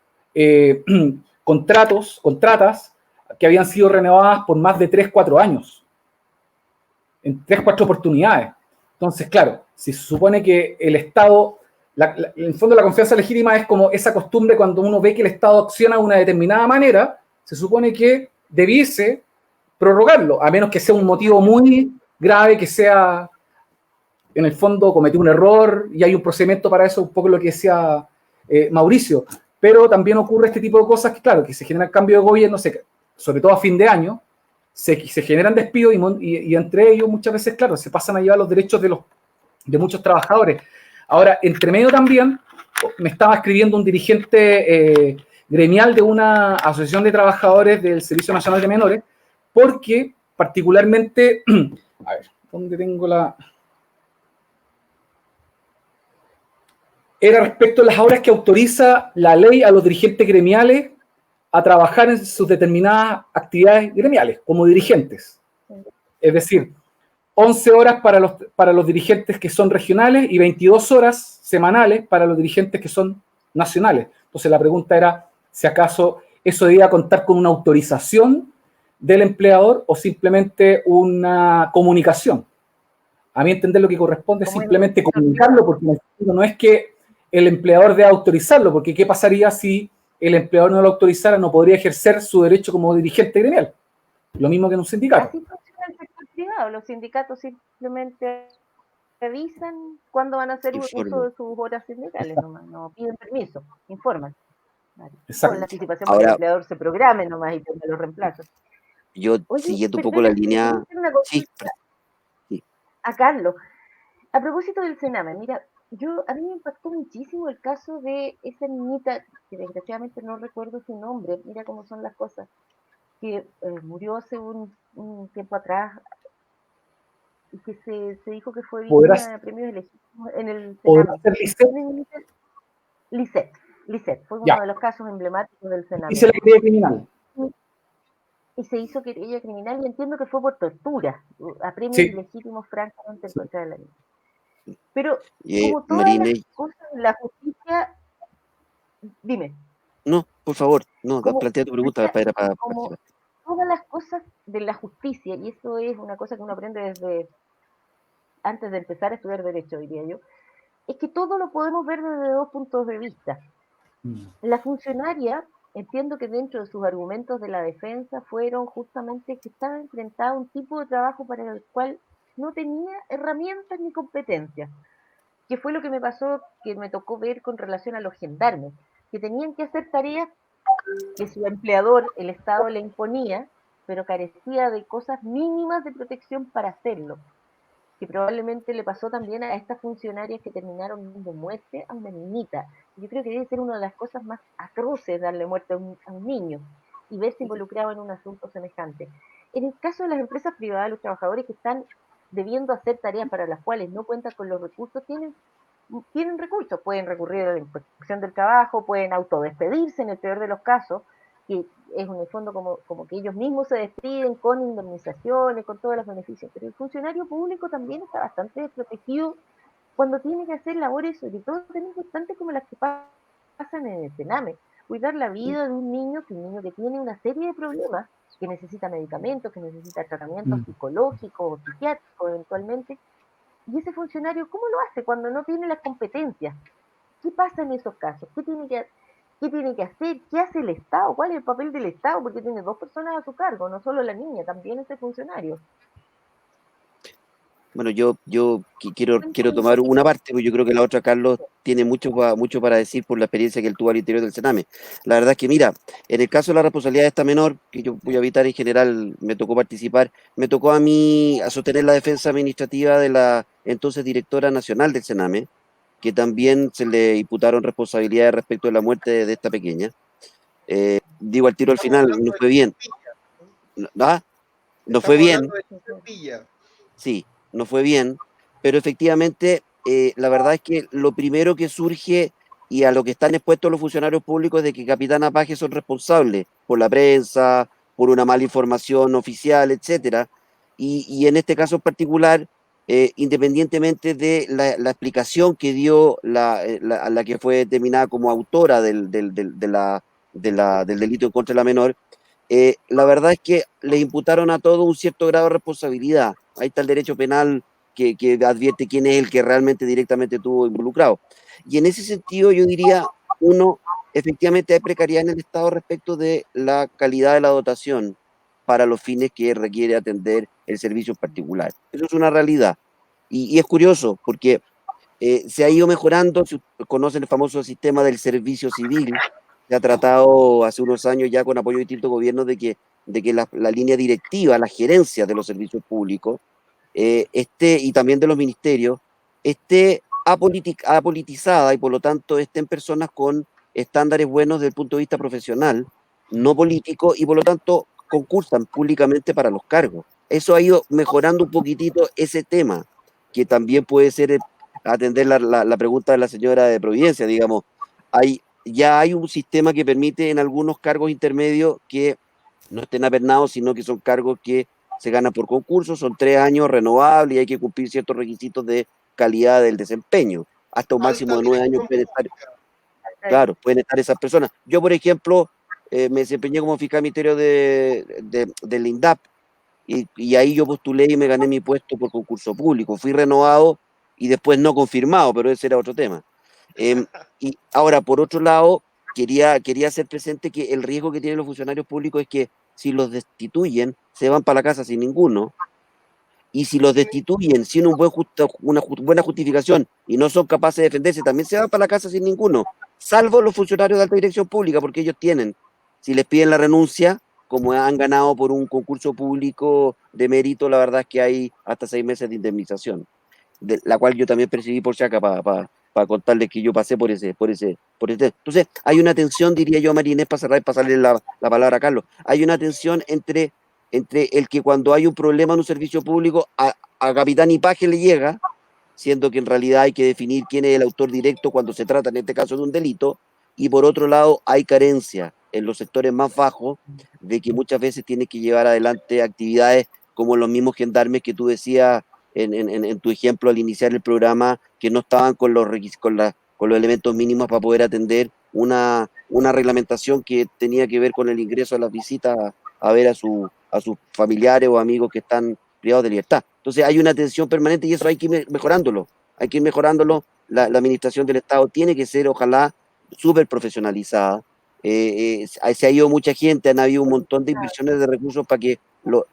contratas que habían sido renovadas por más de 3, 4 años, en 3, 4 oportunidades. Entonces, claro, si se supone que el Estado, en el fondo la confianza legítima es como esa costumbre cuando uno ve que el Estado acciona de una determinada manera, se supone que debiese prorrogarlo, a menos que sea un motivo muy grave, que sea, en el fondo, cometió un error y hay un procedimiento para eso, un poco lo que decía Mauricio. Pero también ocurre este tipo de cosas que, claro, que se genera el cambio de gobierno, sobre todo a fin de año, se generan despidos y entre ellos muchas veces, claro, se pasan a llevar los derechos de muchos trabajadores. Ahora, entre medio también, me estaba escribiendo un dirigente gremial de una asociación de trabajadores del Servicio Nacional de Menores, porque particularmente, a ver, ¿dónde tengo la...? Era respecto a las horas que autoriza la ley a los dirigentes gremiales a trabajar en sus determinadas actividades gremiales, como dirigentes. Es decir, 11 horas para los dirigentes que son regionales y 22 horas semanales para los dirigentes que son nacionales. Entonces la pregunta era si acaso eso debía contar con una autorización del empleador o simplemente una comunicación. A mí entender lo que corresponde es simplemente comunicarlo, porque no es que el empleador debe autorizarlo, porque ¿qué pasaría si el empleador no lo autorizara? No podría ejercer su derecho como dirigente gremial. Lo mismo que en un sindicato. Así funciona el sector privado. Los sindicatos simplemente avisan cuándo van a hacer uso informo. de sus horas sindicales, Exacto. nomás, no piden permiso, informan. Vale. Con la Exacto. anticipación para que el Ahora, empleador se programe nomás y tenga los reemplazos. yo Oye, siguiendo un poco la perdona, le quiero línea, hacer una sí, consulta sí, a Carlos. A propósito del Sename, mira, a mí me impactó muchísimo el caso de esa niñita, que desgraciadamente no recuerdo su nombre, mira cómo son las cosas, que murió hace un tiempo atrás y que se dijo que fue Podrá, víctima de premios ilegítimos en el podrá Sename. ser Lisset, Una niñita, Lisette, fue ya, uno de los casos emblemáticos del dice Sename. la querella criminal. Y se hizo querella criminal y entiendo que fue por tortura, a premios Sí, ilegítimos francamente en sí. contra de la niña. Pero como todas las Marina, cosas en la justicia, dime, no, por favor, no, como, plantea tu pregunta mira, para como participar. todas las cosas de la justicia, y eso es una cosa que uno aprende desde antes de empezar a estudiar derecho, diría yo, es que todo lo podemos ver desde dos puntos de vista. La funcionaria, entiendo que dentro de sus argumentos de la defensa fueron justamente que estaba enfrentada a un tipo de trabajo para el cual no tenía herramientas ni competencias, que fue lo que me pasó, que me tocó ver con relación a los gendarmes, que tenían que hacer tareas que su empleador, el Estado, le imponía, pero carecía de cosas mínimas de protección para hacerlo, que probablemente le pasó también a estas funcionarias que terminaron dando muerte a una niñita. Yo creo que debe ser una de las cosas más atroces darle muerte a un niño y verse involucrado en un asunto semejante. En el caso de las empresas privadas, los trabajadores que están debiendo hacer tareas para las cuales no cuentan con los recursos, tienen recursos, pueden recurrir a la inspección del trabajo, pueden autodespedirse en el peor de los casos, que es en el fondo como que ellos mismos se despiden con indemnizaciones, con todos los beneficios, pero el funcionario público también está bastante desprotegido cuando tiene que hacer labores, sobre todo tan importantes como las que pasan en el Sename, cuidar la vida de un niño que tiene una serie de problemas, que necesita medicamentos, que necesita tratamientos psicológicos o psiquiátricos eventualmente, y ese funcionario, ¿cómo lo hace cuando no tiene las competencias? ¿Qué pasa en esos casos? ¿Qué tiene que hacer? ¿Qué hace el Estado? ¿Cuál es el papel del Estado? Porque tiene dos personas a su cargo, no solo la niña, también ese funcionario. Bueno, yo quiero Cuéntame un tomar una poquito. parte, porque yo creo que la otra, Carlos, tiene mucho para decir por la experiencia que él tuvo al interior del Sename. La verdad es que, mira, en el caso de la responsabilidad de esta menor, que yo voy a evitar en general, me tocó participar, me tocó a mí a sostener la defensa administrativa de la entonces directora nacional del Sename, que también se le imputaron responsabilidades respecto de la muerte de esta pequeña. Digo al tiro al Estamos final, hablando no de fue bien. Villa. ¿Ah? No fue Estamos bien, hablando de Villa. sí, no fue bien, pero efectivamente la verdad es que lo primero que surge y a lo que están expuestos los funcionarios públicos es de que Capitana Paje son responsables por la prensa, por una mala información oficial, etcétera. Y en este caso en particular, independientemente de la explicación que dio la que fue determinada como autora del delito en contra de la menor, la verdad es que le imputaron a todo un cierto grado de responsabilidad. Ahí está el derecho penal que advierte quién es el que realmente directamente estuvo involucrado. Y en ese sentido yo diría, uno, efectivamente hay precariedad en el Estado respecto de la calidad de la dotación para los fines que requiere atender el servicio en particular. Eso es una realidad. Y es curioso porque se ha ido mejorando, si conocen el famoso sistema del servicio civil, se ha tratado hace unos años ya con apoyo de distintos gobiernos de que la línea directiva, la gerencia de los servicios públicos, y también de los ministerios, esté apolitizada y por lo tanto estén personas con estándares buenos desde el punto de vista profesional, no político, y por lo tanto concursan públicamente para los cargos. Eso ha ido mejorando un poquitito ese tema, que también puede ser atender la pregunta de la señora de Providencia, digamos. Ya hay un sistema que permite en algunos cargos intermedios que no estén apernados, sino que son cargos que se ganan por concurso, son 3 años renovables y hay que cumplir ciertos requisitos de calidad del desempeño. Hasta un máximo Alta de 9 años dirección pueden estar, pública. claro, pueden estar esas personas. Yo, por ejemplo, me desempeñé como fiscal ministerio del INDAP y ahí yo postulé y me gané mi puesto por concurso público. Fui renovado y después no confirmado, pero ese era otro tema. Y ahora, por otro lado, quería hacer presente que el riesgo que tienen los funcionarios públicos es que si los destituyen, se van para la casa sin ninguno. y si los destituyen sin una buena justificación y no son capaces de defenderse, también se van para la casa sin ninguno, salvo los funcionarios de alta dirección pública, porque ellos tienen, si les piden la renuncia, como han ganado por un concurso público de mérito, la verdad es que hay hasta 6 meses de indemnización, de la cual yo también percibí por Chaca para contarles que yo pasé por ese. Entonces, hay una tensión, diría yo, María Inés, para cerrar y pasarle la palabra a Carlos, hay una tensión entre el que cuando hay un problema en un servicio público a capitán y paje le llega, siendo que en realidad hay que definir quién es el autor directo cuando se trata en este caso de un delito, y por otro lado hay carencia en los sectores más bajos de que muchas veces tiene que llevar adelante actividades como los mismos gendarmes que tú decías en tu ejemplo al iniciar el programa, que no estaban con los elementos mínimos para poder atender una reglamentación que tenía que ver con el ingreso a las visitas a ver a sus familiares o amigos que están privados de libertad. Entonces hay una tensión permanente y eso hay que ir mejorándolo. La administración del Estado tiene que ser, ojalá, súper profesionalizada. Se ha ido mucha gente, han habido un montón de inversiones de recursos para que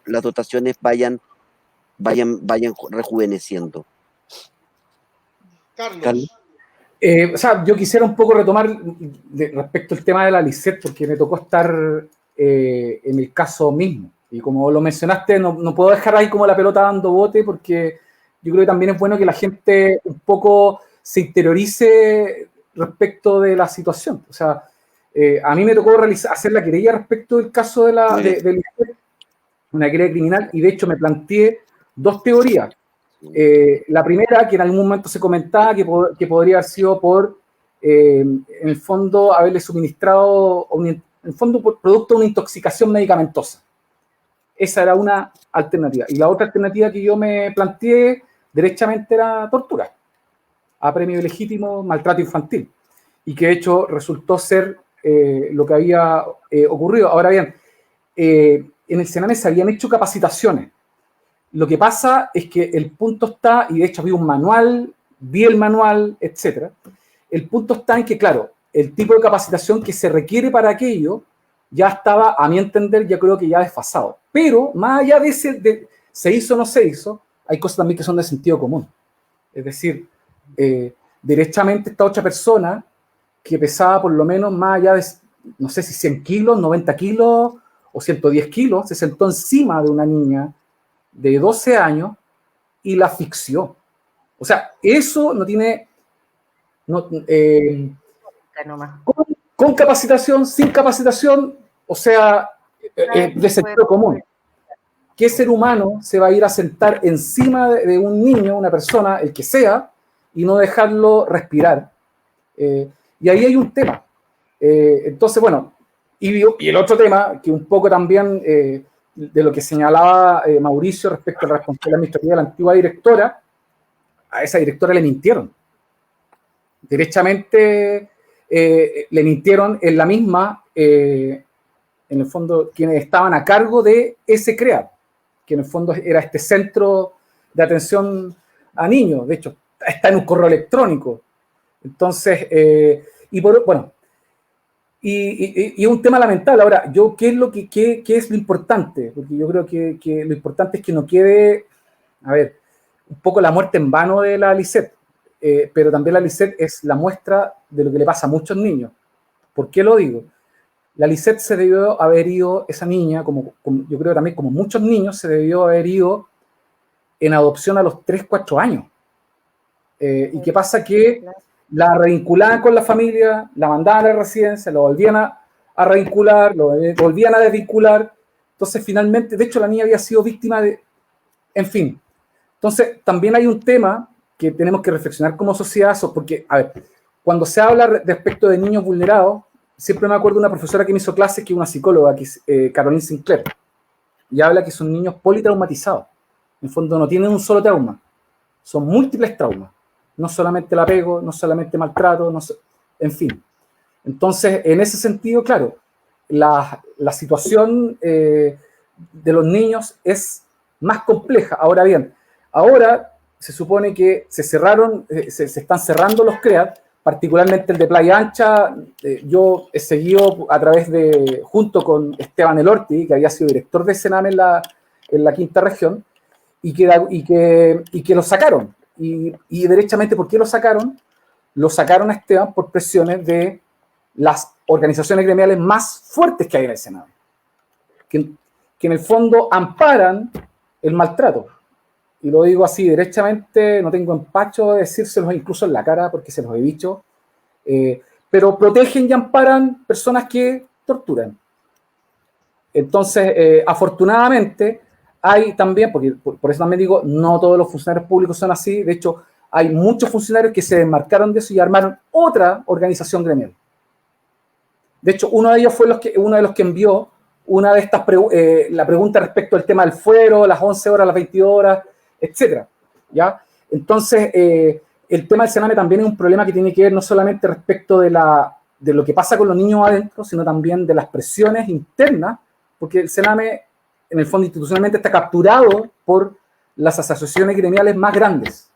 las dotaciones vayan rejuveneciendo. Carlos. O sea, yo quisiera un poco retomar respecto al tema de la LICET, porque me tocó estar en el caso mismo. Y como lo mencionaste, no puedo dejar ahí como la pelota dando bote, porque yo creo que también es bueno que la gente un poco se interiorice respecto de la situación. O sea, a mí me tocó hacer la querella respecto del caso de una querella criminal, y de hecho me planteé dos teorías. La primera, que en algún momento se comentaba que podría haber sido por, en el fondo, haberle suministrado, en el fondo, por producto de una intoxicación medicamentosa. Esa era una alternativa. Y la otra alternativa que yo me planteé, derechamente, era tortura, apremio ilegítimo, maltrato infantil. Y que de hecho resultó ser lo que había ocurrido. Ahora bien, en el Sename se habían hecho capacitaciones. Lo que pasa es que el punto está, y de hecho había un manual, vi el manual, etc. El punto está en que, claro, el tipo de capacitación que se requiere para aquello ya estaba, a mi entender, ya creo que ya desfasado. Pero, más allá de se hizo o no se hizo, hay cosas también que son de sentido común. Es decir, derechamente esta otra persona que pesaba por lo menos más allá de, no sé si 100 kilos, 90 kilos o 110 kilos, se sentó encima de una niña de 12 años y la asfixió. O sea, eso no tiene... con capacitación, sin capacitación, o sea, de sentido común. ¿Qué ser humano se va a ir a sentar encima de un niño, una persona, el que sea, y no dejarlo respirar? Y ahí hay un tema. Entonces, bueno, y el otro tema, que un poco también de lo que señalaba Mauricio respecto a la responsabilidad administrativa de la antigua directora, a esa directora le mintieron. Derechamente le mintieron en la misma, en el fondo, quienes estaban a cargo de ese CREA, que en el fondo era este centro de atención a niños. De hecho, está en un correo electrónico. Entonces, bueno, y un tema lamentable. Ahora, ¿qué es lo importante? Porque yo creo que lo importante es que no quede, a ver, un poco la muerte en vano de la LICET, pero también la LICET es la muestra de lo que le pasa a muchos niños. ¿Por qué lo digo? La LICET se debió haber ido, esa niña, como yo creo también como muchos niños, se debió haber ido en adopción a los 3, 4 años. ¿Y qué pasa? Que la revinculaban con la familia, la mandaban a la residencia, lo volvían a revincular, lo volvían a desvincular. Entonces, finalmente, de hecho, la niña había sido víctima de... En fin. Entonces, también hay un tema que tenemos que reflexionar como sociedad, porque, a ver, cuando se habla respecto de niños vulnerados, siempre me acuerdo de una profesora que me hizo clases, que es una psicóloga, que es Caroline Sinclair, y habla que son niños politraumatizados. En el fondo no tienen un solo trauma, son múltiples traumas. No solamente el apego, no solamente maltrato, en fin. Entonces, en ese sentido, claro, la situación de los niños es más compleja. Ahora bien, ahora se supone que se están cerrando los CREAT, particularmente el de Playa Ancha. Yo he seguido junto con Esteban Elorti, que había sido director de Sename en la quinta región, y que lo sacaron. Y derechamente, ¿por qué lo sacaron? Lo sacaron a Esteban por presiones de las organizaciones gremiales más fuertes que hay en el Senado, que en el fondo amparan el maltrato. Y lo digo así derechamente, no tengo empacho de decírselos incluso en la cara porque se los he dicho, pero protegen y amparan personas que torturan. Entonces, afortunadamente, hay también, porque por eso también digo, no todos los funcionarios públicos son así, de hecho, hay muchos funcionarios que se desmarcaron de eso y armaron otra organización gremial. De hecho, uno de ellos fue uno de los que envió una de estas la pregunta respecto al tema del fuero, las 11 horas, las 22 horas, etcétera, ¿ya? Entonces, el tema del Sename también es un problema que tiene que ver no solamente respecto de lo que pasa con los niños adentro, sino también de las presiones internas, porque el Sename, en el fondo, institucionalmente está capturado por las asociaciones gremiales más grandes.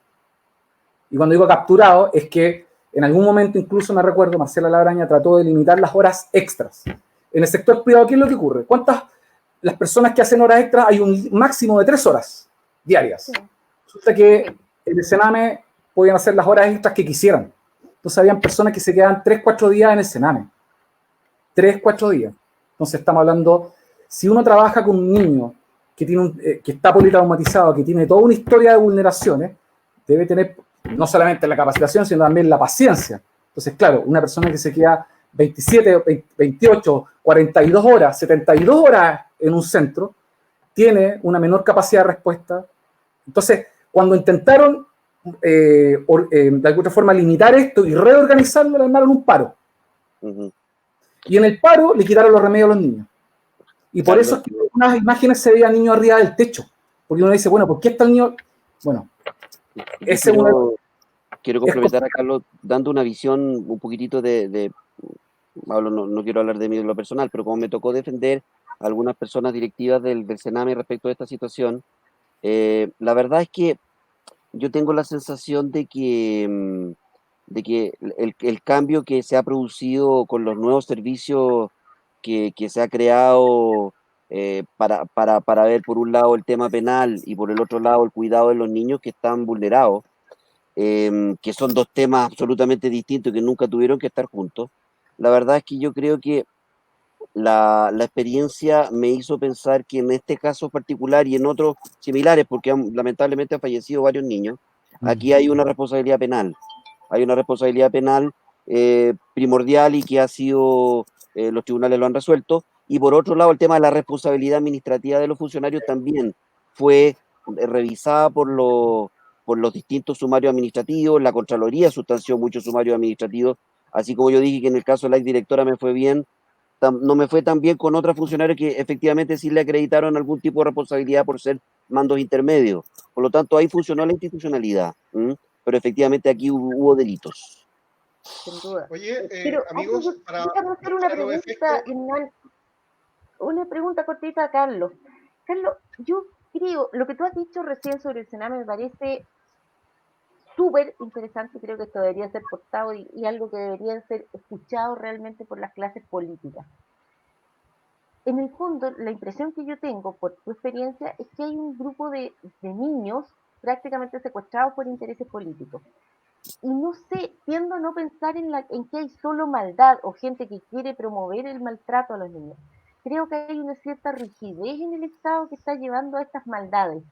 Y cuando digo capturado, es que en algún momento, incluso me recuerdo, Marcela Labraña trató de limitar las horas extras. En el sector privado, ¿qué es lo que ocurre? Las personas que hacen horas extras, hay un máximo de 3 horas diarias. Sí. Resulta que en el Sename podían hacer las horas extras que quisieran. Entonces habían personas que se quedaban 3-4 días en el Sename. 3-4 días. Entonces estamos hablando, si uno trabaja con un niño que está politraumatizado, que tiene toda una historia de vulneraciones, debe tener no solamente la capacitación, sino también la paciencia. Entonces, claro, una persona que se queda 27, 28, 42 horas, 72 horas en un centro, tiene una menor capacidad de respuesta. Entonces, cuando intentaron de alguna forma limitar esto y reorganizarlo, le armaron un paro. Uh-huh. Y en el paro le quitaron los remedios a los niños. Y por eso es que en unas imágenes se veía niño arriba del techo. Porque uno dice, bueno, ¿por qué está el niño? Bueno, quiero complementar a Carlos dando una visión un poquitito no quiero hablar de mí en lo personal, pero como me tocó defender a algunas personas directivas del Sename respecto a esta situación, la verdad es que yo tengo la sensación de que el cambio que se ha producido con los nuevos servicios que se ha creado para ver por un lado el tema penal y por el otro lado el cuidado de los niños que están vulnerados, que son dos temas absolutamente distintos que nunca tuvieron que estar juntos. La verdad es que yo creo que la experiencia me hizo pensar que en este caso particular y en otros similares, porque lamentablemente han fallecido varios niños, aquí hay una responsabilidad penal. Hay una responsabilidad penal primordial y que ha sido, los tribunales lo han resuelto. Y por otro lado, el tema de la responsabilidad administrativa de los funcionarios también fue revisada por los distintos sumarios administrativos. La Contraloría sustanció muchos sumarios administrativos, así como yo dije que en el caso de la exdirectora me fue bien, no me fue tan bien con otros funcionarios que efectivamente sí le acreditaron algún tipo de responsabilidad por ser mandos intermedios. Por lo tanto, ahí funcionó la institucionalidad, pero efectivamente aquí hubo delitos. Sin duda. Oye, pero, amigos, déjame hacer una pregunta cortita a Carlos. Carlos, yo creo, lo que tú has dicho recién sobre el Sename me parece súper interesante, creo que esto debería ser portado y algo que debería ser escuchado realmente por las clases políticas. En el fondo, la impresión que yo tengo por tu experiencia es que hay un grupo de niños prácticamente secuestrados por intereses políticos. Y no sé, tiendo a no pensar en que hay solo maldad o gente que quiere promover el maltrato a los niños. Creo que hay una cierta rigidez en el Estado que está llevando a estas maldades.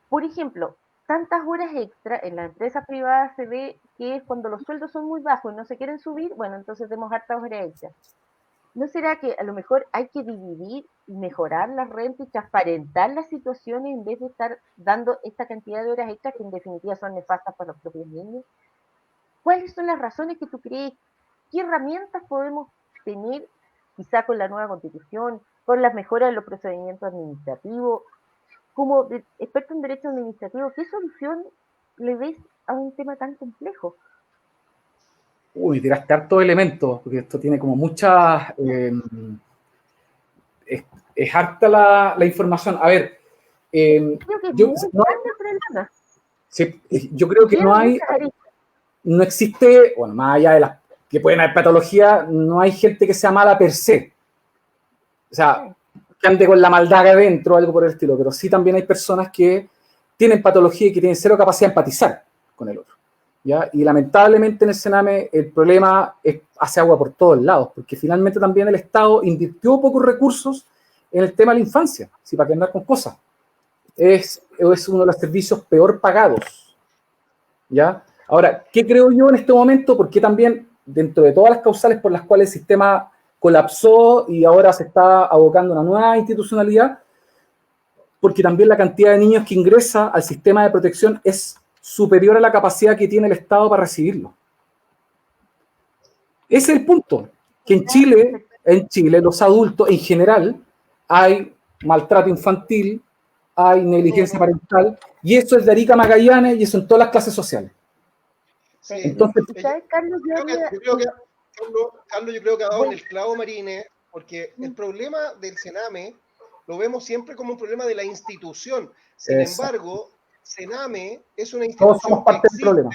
Por ejemplo, tantas horas extra en las empresas privadas se ve que es cuando los sueldos son muy bajos y no se quieren subir, bueno, entonces demos hartas horas extra. ¿No será que a lo mejor hay que dividir y mejorar las rentas y transparentar las situaciones en vez de estar dando esta cantidad de horas extras que en definitiva son nefastas para los propios niños? ¿Cuáles son las razones que tú crees? ¿Qué herramientas podemos tener quizá con la nueva constitución, con las mejoras de los procedimientos administrativos? Como experto en derecho administrativo, ¿qué solución le ves a un tema tan complejo? Uy, tiraste hartos elementos, porque esto tiene como muchas... es harta la información. A ver, yo creo que no existe, bueno, más allá de las que pueden haber patologías, no hay gente que sea mala per se. O sea, que ande con la maldad adentro, algo por el estilo, pero sí también hay personas que tienen patología y que tienen cero capacidad de empatizar con el otro. ¿Ya? Y lamentablemente en el Sename el problema hace agua por todos lados, porque finalmente también el Estado invirtió pocos recursos en el tema de la infancia, si para que andar con cosas. Es uno de los servicios peor pagados. ¿Ya? Ahora, ¿qué creo yo en este momento? Porque también, dentro de todas las causales por las cuales el sistema colapsó y ahora se está abocando a una nueva institucionalidad, porque también la cantidad de niños que ingresa al sistema de protección es superior a la capacidad que tiene el Estado para recibirlo. Ese es el punto, que en Chile los adultos en general hay maltrato infantil, hay negligencia parental, y eso es de Arica a Magallanes y eso en todas las clases sociales. Sí. Entonces, ¿Sabes, Carlos? Carlos, yo creo que ha dado en el clavo, Marine, porque el problema del Sename lo vemos siempre como un problema de la institución. Sin embargo, Sename es una institución todos somos parte del problema.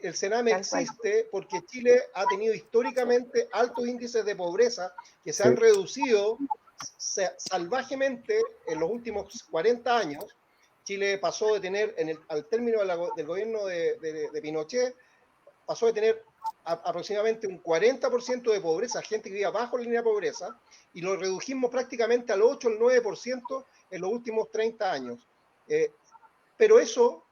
El Sename existe porque Chile ha tenido históricamente altos índices de pobreza que se han reducido salvajemente en los últimos 40 años. Chile pasó de tener, al término del gobierno de Pinochet, pasó de tener aproximadamente un 40% de pobreza, gente que vivía bajo la línea de pobreza, y lo redujimos prácticamente al 8 o el 9% en los últimos 30 años. Pero eso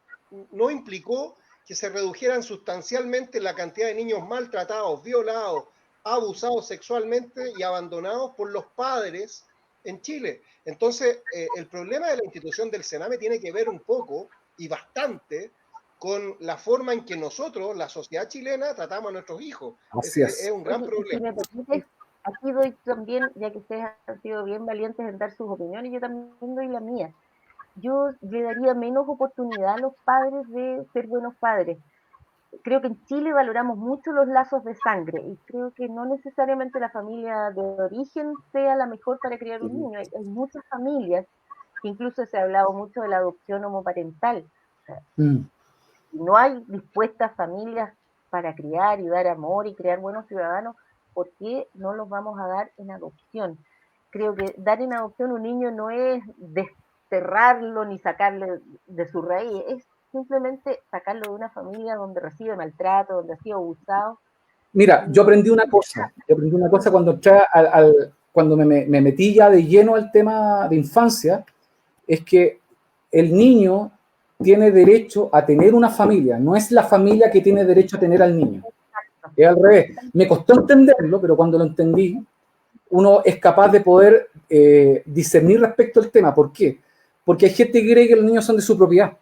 no implicó que se redujeran sustancialmente la cantidad de niños maltratados, violados, abusados sexualmente y abandonados por los padres en Chile. Entonces, el problema de la institución del Sename tiene que ver un poco y bastante con la forma en que nosotros, la sociedad chilena, tratamos a nuestros hijos. Así es. Es un gran problema. Si me permites, aquí doy también, ya que ustedes han sido bien valientes en dar sus opiniones, yo también doy la mía. Yo le daría menos oportunidad a los padres de ser buenos padres. Creo que en Chile valoramos mucho los lazos de sangre y creo que no necesariamente la familia de origen sea la mejor para criar un niño. Hay muchas familias, que incluso se ha hablado mucho de la adopción homoparental. O sea, no hay dispuestas familias para criar y dar amor y crear buenos ciudadanos, ¿por qué no los vamos a dar en adopción? Creo que dar en adopción un niño no es desterrarlo ni sacarle de su raíz, es simplemente sacarlo de una familia donde recibe maltrato, donde ha sido abusado. Mira, yo aprendí una cosa cuando entré cuando me metí ya de lleno al tema de infancia, es que el niño tiene derecho a tener una familia, no es la familia que tiene derecho a tener al niño. Es al revés. Me costó entenderlo, pero cuando lo entendí, uno es capaz de poder discernir respecto al tema. ¿Por qué? Porque hay gente que cree que los niños son de su propiedad.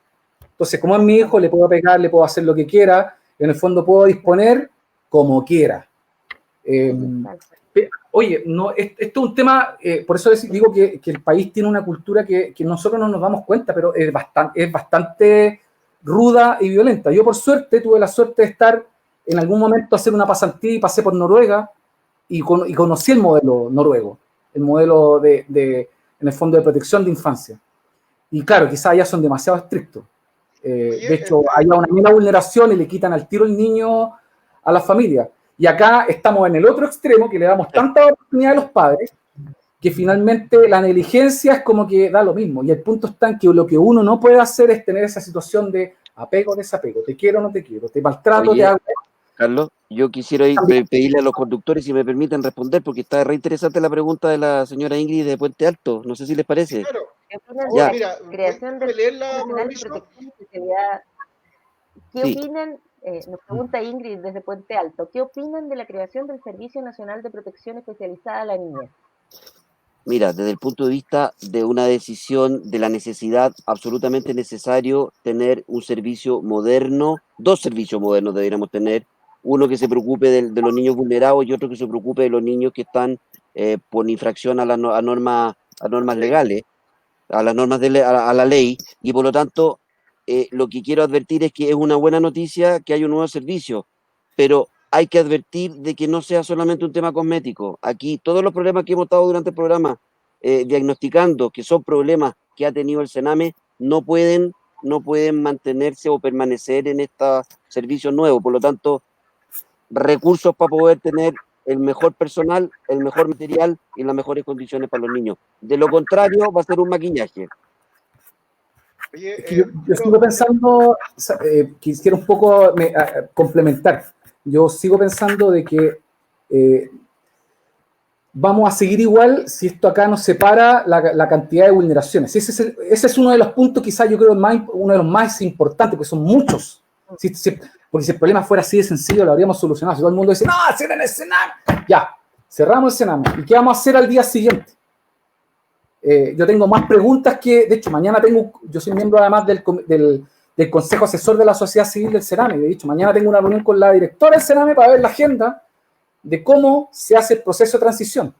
Entonces, como es mi hijo, le puedo pegar, le puedo hacer lo que quiera, en el fondo puedo disponer como quiera. Oye, no, esto es un tema, por eso digo que el país tiene una cultura que nosotros no nos damos cuenta, pero es bastante ruda y violenta. Yo, por suerte, tuve la suerte de estar en algún momento, hacer una pasantía y pasé por Noruega y conocí el modelo noruego, el modelo en el fondo de protección de infancia. Y claro, quizás allá son demasiado estrictos. De hecho, hay una mínima vulneración y le quitan al tiro el niño a la familia. Y acá estamos en el otro extremo, que le damos tanta oportunidad a los padres, que finalmente la negligencia es como que da lo mismo. Y el punto está en que lo que uno no puede hacer es tener esa situación de apego o desapego. Te quiero o no te quiero, te maltrato, te hago. Carlos, yo quisiera pedirle a los conductores si me permiten responder, porque está re interesante la pregunta de la señora Ingrid de Puente Alto. No sé si les parece. Claro. Ya. Mira, creación del Nacional de Protección y Especialidad. ¿Qué opinan? Nos pregunta Ingrid desde Puente Alto. ¿Qué opinan de la creación del Servicio Nacional de Protección Especializada a la Niñez? Mira, desde el punto de vista de una decisión de la necesidad, absolutamente necesario tener un servicio moderno, 2 servicios modernos deberíamos tener, uno que se preocupe de los niños vulnerados y otro que se preocupe de los niños que están por infracción a normas legales, a las normas a la ley, y por lo tanto lo que quiero advertir es que es una buena noticia que hay un nuevo servicio, pero hay que advertir de que no sea solamente un tema cosmético. Aquí todos los problemas que hemos estado durante el programa diagnosticando, que son problemas que ha tenido el Sename, no pueden mantenerse o permanecer en estos servicios nuevos. Por lo tanto, recursos para poder tener el mejor personal, el mejor material y las mejores condiciones para los niños. De lo contrario, va a ser un maquillaje. Oye, Es que yo sigo pensando, quisiera un poco complementar. Yo sigo pensando de que vamos a seguir igual si esto acá nos separa la cantidad de vulneraciones. Ese es uno de los puntos, quizás yo creo, uno de los más importantes, porque son muchos. Porque si el problema fuera así de sencillo, lo habríamos solucionado. Si todo el mundo dice, no, cierren el Sename. Ya, cerramos el Sename. ¿Y qué vamos a hacer al día siguiente? Yo tengo más preguntas que, de hecho, mañana yo soy miembro además del Consejo Asesor de la Sociedad Civil del Sename. De hecho, mañana tengo una reunión con la directora del Sename para ver la agenda de cómo se hace el proceso de transición.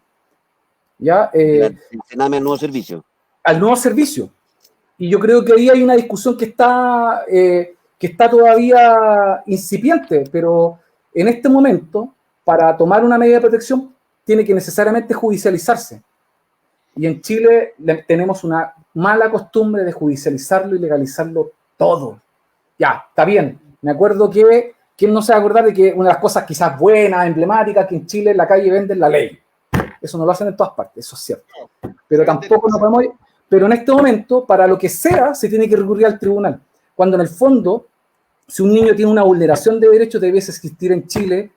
¿Ya? El Sename al nuevo servicio. Al nuevo servicio. Y yo creo que ahí hay una discusión que está todavía incipiente, pero en este momento, para tomar una medida de protección, tiene que necesariamente judicializarse. Y en Chile tenemos una mala costumbre de judicializarlo y legalizarlo todo. Ya, está bien. Me acuerdo que, ¿quién no se va a acordar de que una de las cosas quizás buenas, emblemáticas, que en Chile en la calle venden la ley? Eso no lo hacen en todas partes, eso es cierto. Pero tampoco nos podemos... Pero en este momento, para lo que sea, se tiene que recurrir al tribunal. Cuando en el fondo, si un niño tiene una vulneración de derechos, debe existir en Chile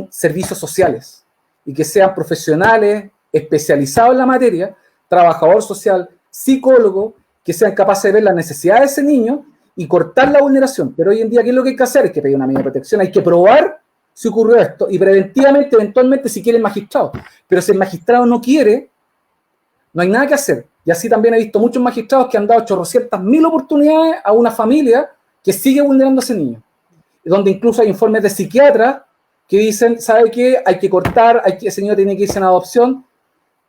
servicios sociales y que sean profesionales, especializados en la materia, trabajador social, psicólogo, que sean capaces de ver las necesidades de ese niño y cortar la vulneración. Pero hoy en día, ¿qué es lo que hay que hacer? Hay que pedir una medida de protección, hay que probar si ocurrió esto y preventivamente, eventualmente, si quiere el magistrado. Pero si el magistrado no quiere, no hay nada que hacer. Y así también he visto muchos magistrados que han dado 800.000 oportunidades a una familia que sigue vulnerando a ese niño. Donde incluso hay informes de psiquiatras que dicen, ¿sabe qué? Hay que cortar, ese niño tiene que irse en adopción.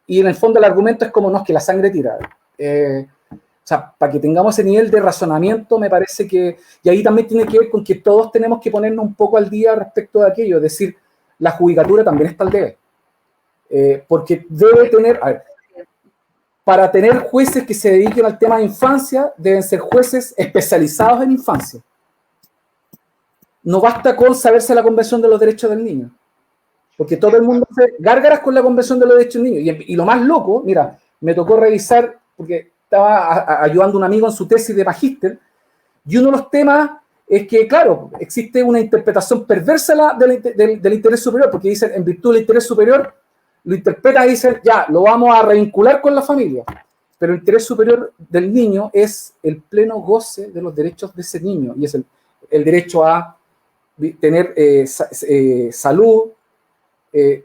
Y en el fondo el argumento es como, no, es que la sangre tira. O sea, para que tengamos ese nivel de razonamiento, me parece que... Y ahí también tiene que ver con que todos tenemos que ponernos un poco al día respecto de aquello. Es decir, la judicatura también está al debe. Porque debe tener... A ver, para tener jueces que se dediquen al tema de infancia, deben ser jueces especializados en infancia. No basta con saberse la Convención de los Derechos del Niño. Porque todo el mundo hace gárgaras con la Convención de los Derechos del Niño. Y lo más loco, mira, me tocó revisar, porque estaba ayudando a un amigo en su tesis de magíster, y uno de los temas es que, claro, existe una interpretación perversa del interés superior, porque dicen, en virtud del interés superior, lo interpretan y dicen, ya, lo vamos a revincular con la familia. Pero el interés superior del niño es el pleno goce de los derechos de ese niño, y es el derecho a tener salud,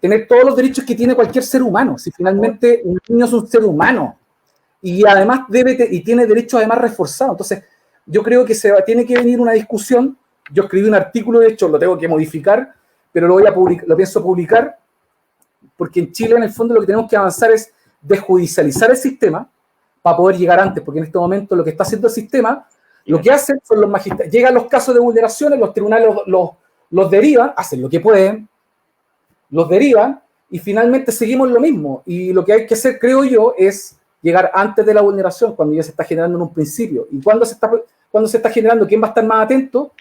tener todos los derechos que tiene cualquier ser humano. Si finalmente un niño es un ser humano, y además tiene derechos además reforzados. Entonces, yo creo que tiene que venir una discusión. Yo escribí un artículo, de hecho, lo tengo que modificar, pero lo pienso publicar, porque en Chile, en el fondo, lo que tenemos que avanzar es desjudicializar el sistema para poder llegar antes, porque en este momento lo que está haciendo el sistema, lo que hacen son los magistrados, llegan los casos de vulneraciones, los tribunales los derivan, hacen lo que pueden, los derivan, y finalmente seguimos lo mismo. Y lo que hay que hacer, creo yo, es llegar antes de la vulneración, cuando ya se está generando en un principio. Y cuando se está generando, ¿quién va a estar más atento?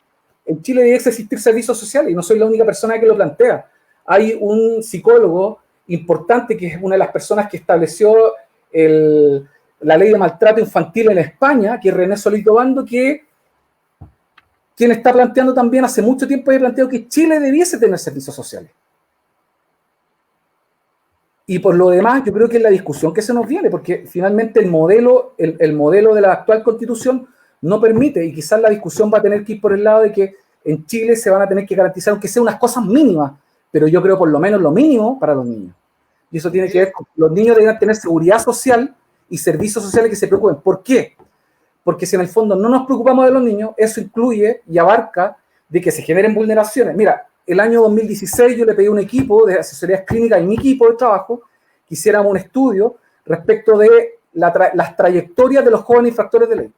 En Chile debe existir servicios sociales, y no soy la única persona que lo plantea. Hay un psicólogo importante, que es una de las personas que estableció la ley de maltrato infantil en España, que es René Solito Bando, quien está planteando también, hace mucho tiempo he planteado que Chile debiese tener servicios sociales. Y por lo demás, yo creo que es la discusión que se nos viene, porque finalmente el modelo de la actual Constitución no permite, y quizás la discusión va a tener que ir por el lado de que en Chile se van a tener que garantizar, aunque sean unas cosas mínimas, pero yo creo por lo menos lo mínimo para los niños. Y eso tiene que ver con los niños deben tener seguridad social y servicios sociales que se preocupen. ¿Por qué? Porque si en el fondo no nos preocupamos de los niños, eso incluye y abarca de que se generen vulneraciones. Mira, el año 2016 yo le pedí a un equipo de asesorías clínicas y mi equipo de trabajo que hiciéramos un estudio respecto de las trayectorias de los jóvenes infractores de ley.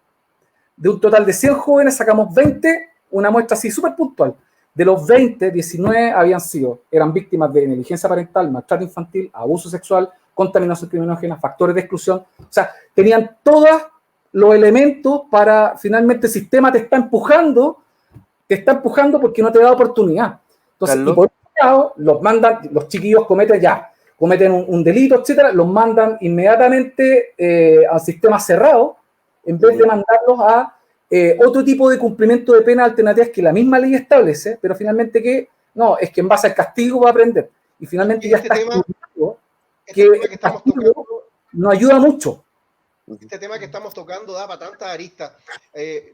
De un total de 100 jóvenes sacamos 20, una muestra así súper puntual. De los 20, 19 eran víctimas de negligencia parental, maltrato infantil, abuso sexual, contaminación criminógena, factores de exclusión. O sea, tenían todos los elementos para, finalmente, el sistema te está empujando porque no te da oportunidad. Entonces, y por otro lado, los chiquillos cometen un delito, etcétera, los mandan inmediatamente al sistema cerrado, en vez de mandarlos a otro tipo de cumplimiento de penas alternativas que la misma ley establece, pero finalmente que no, es que en base al castigo va a aprender. Y finalmente ya está estudiado que el castigo no ayuda mucho. Este tema que estamos tocando da para tantas aristas.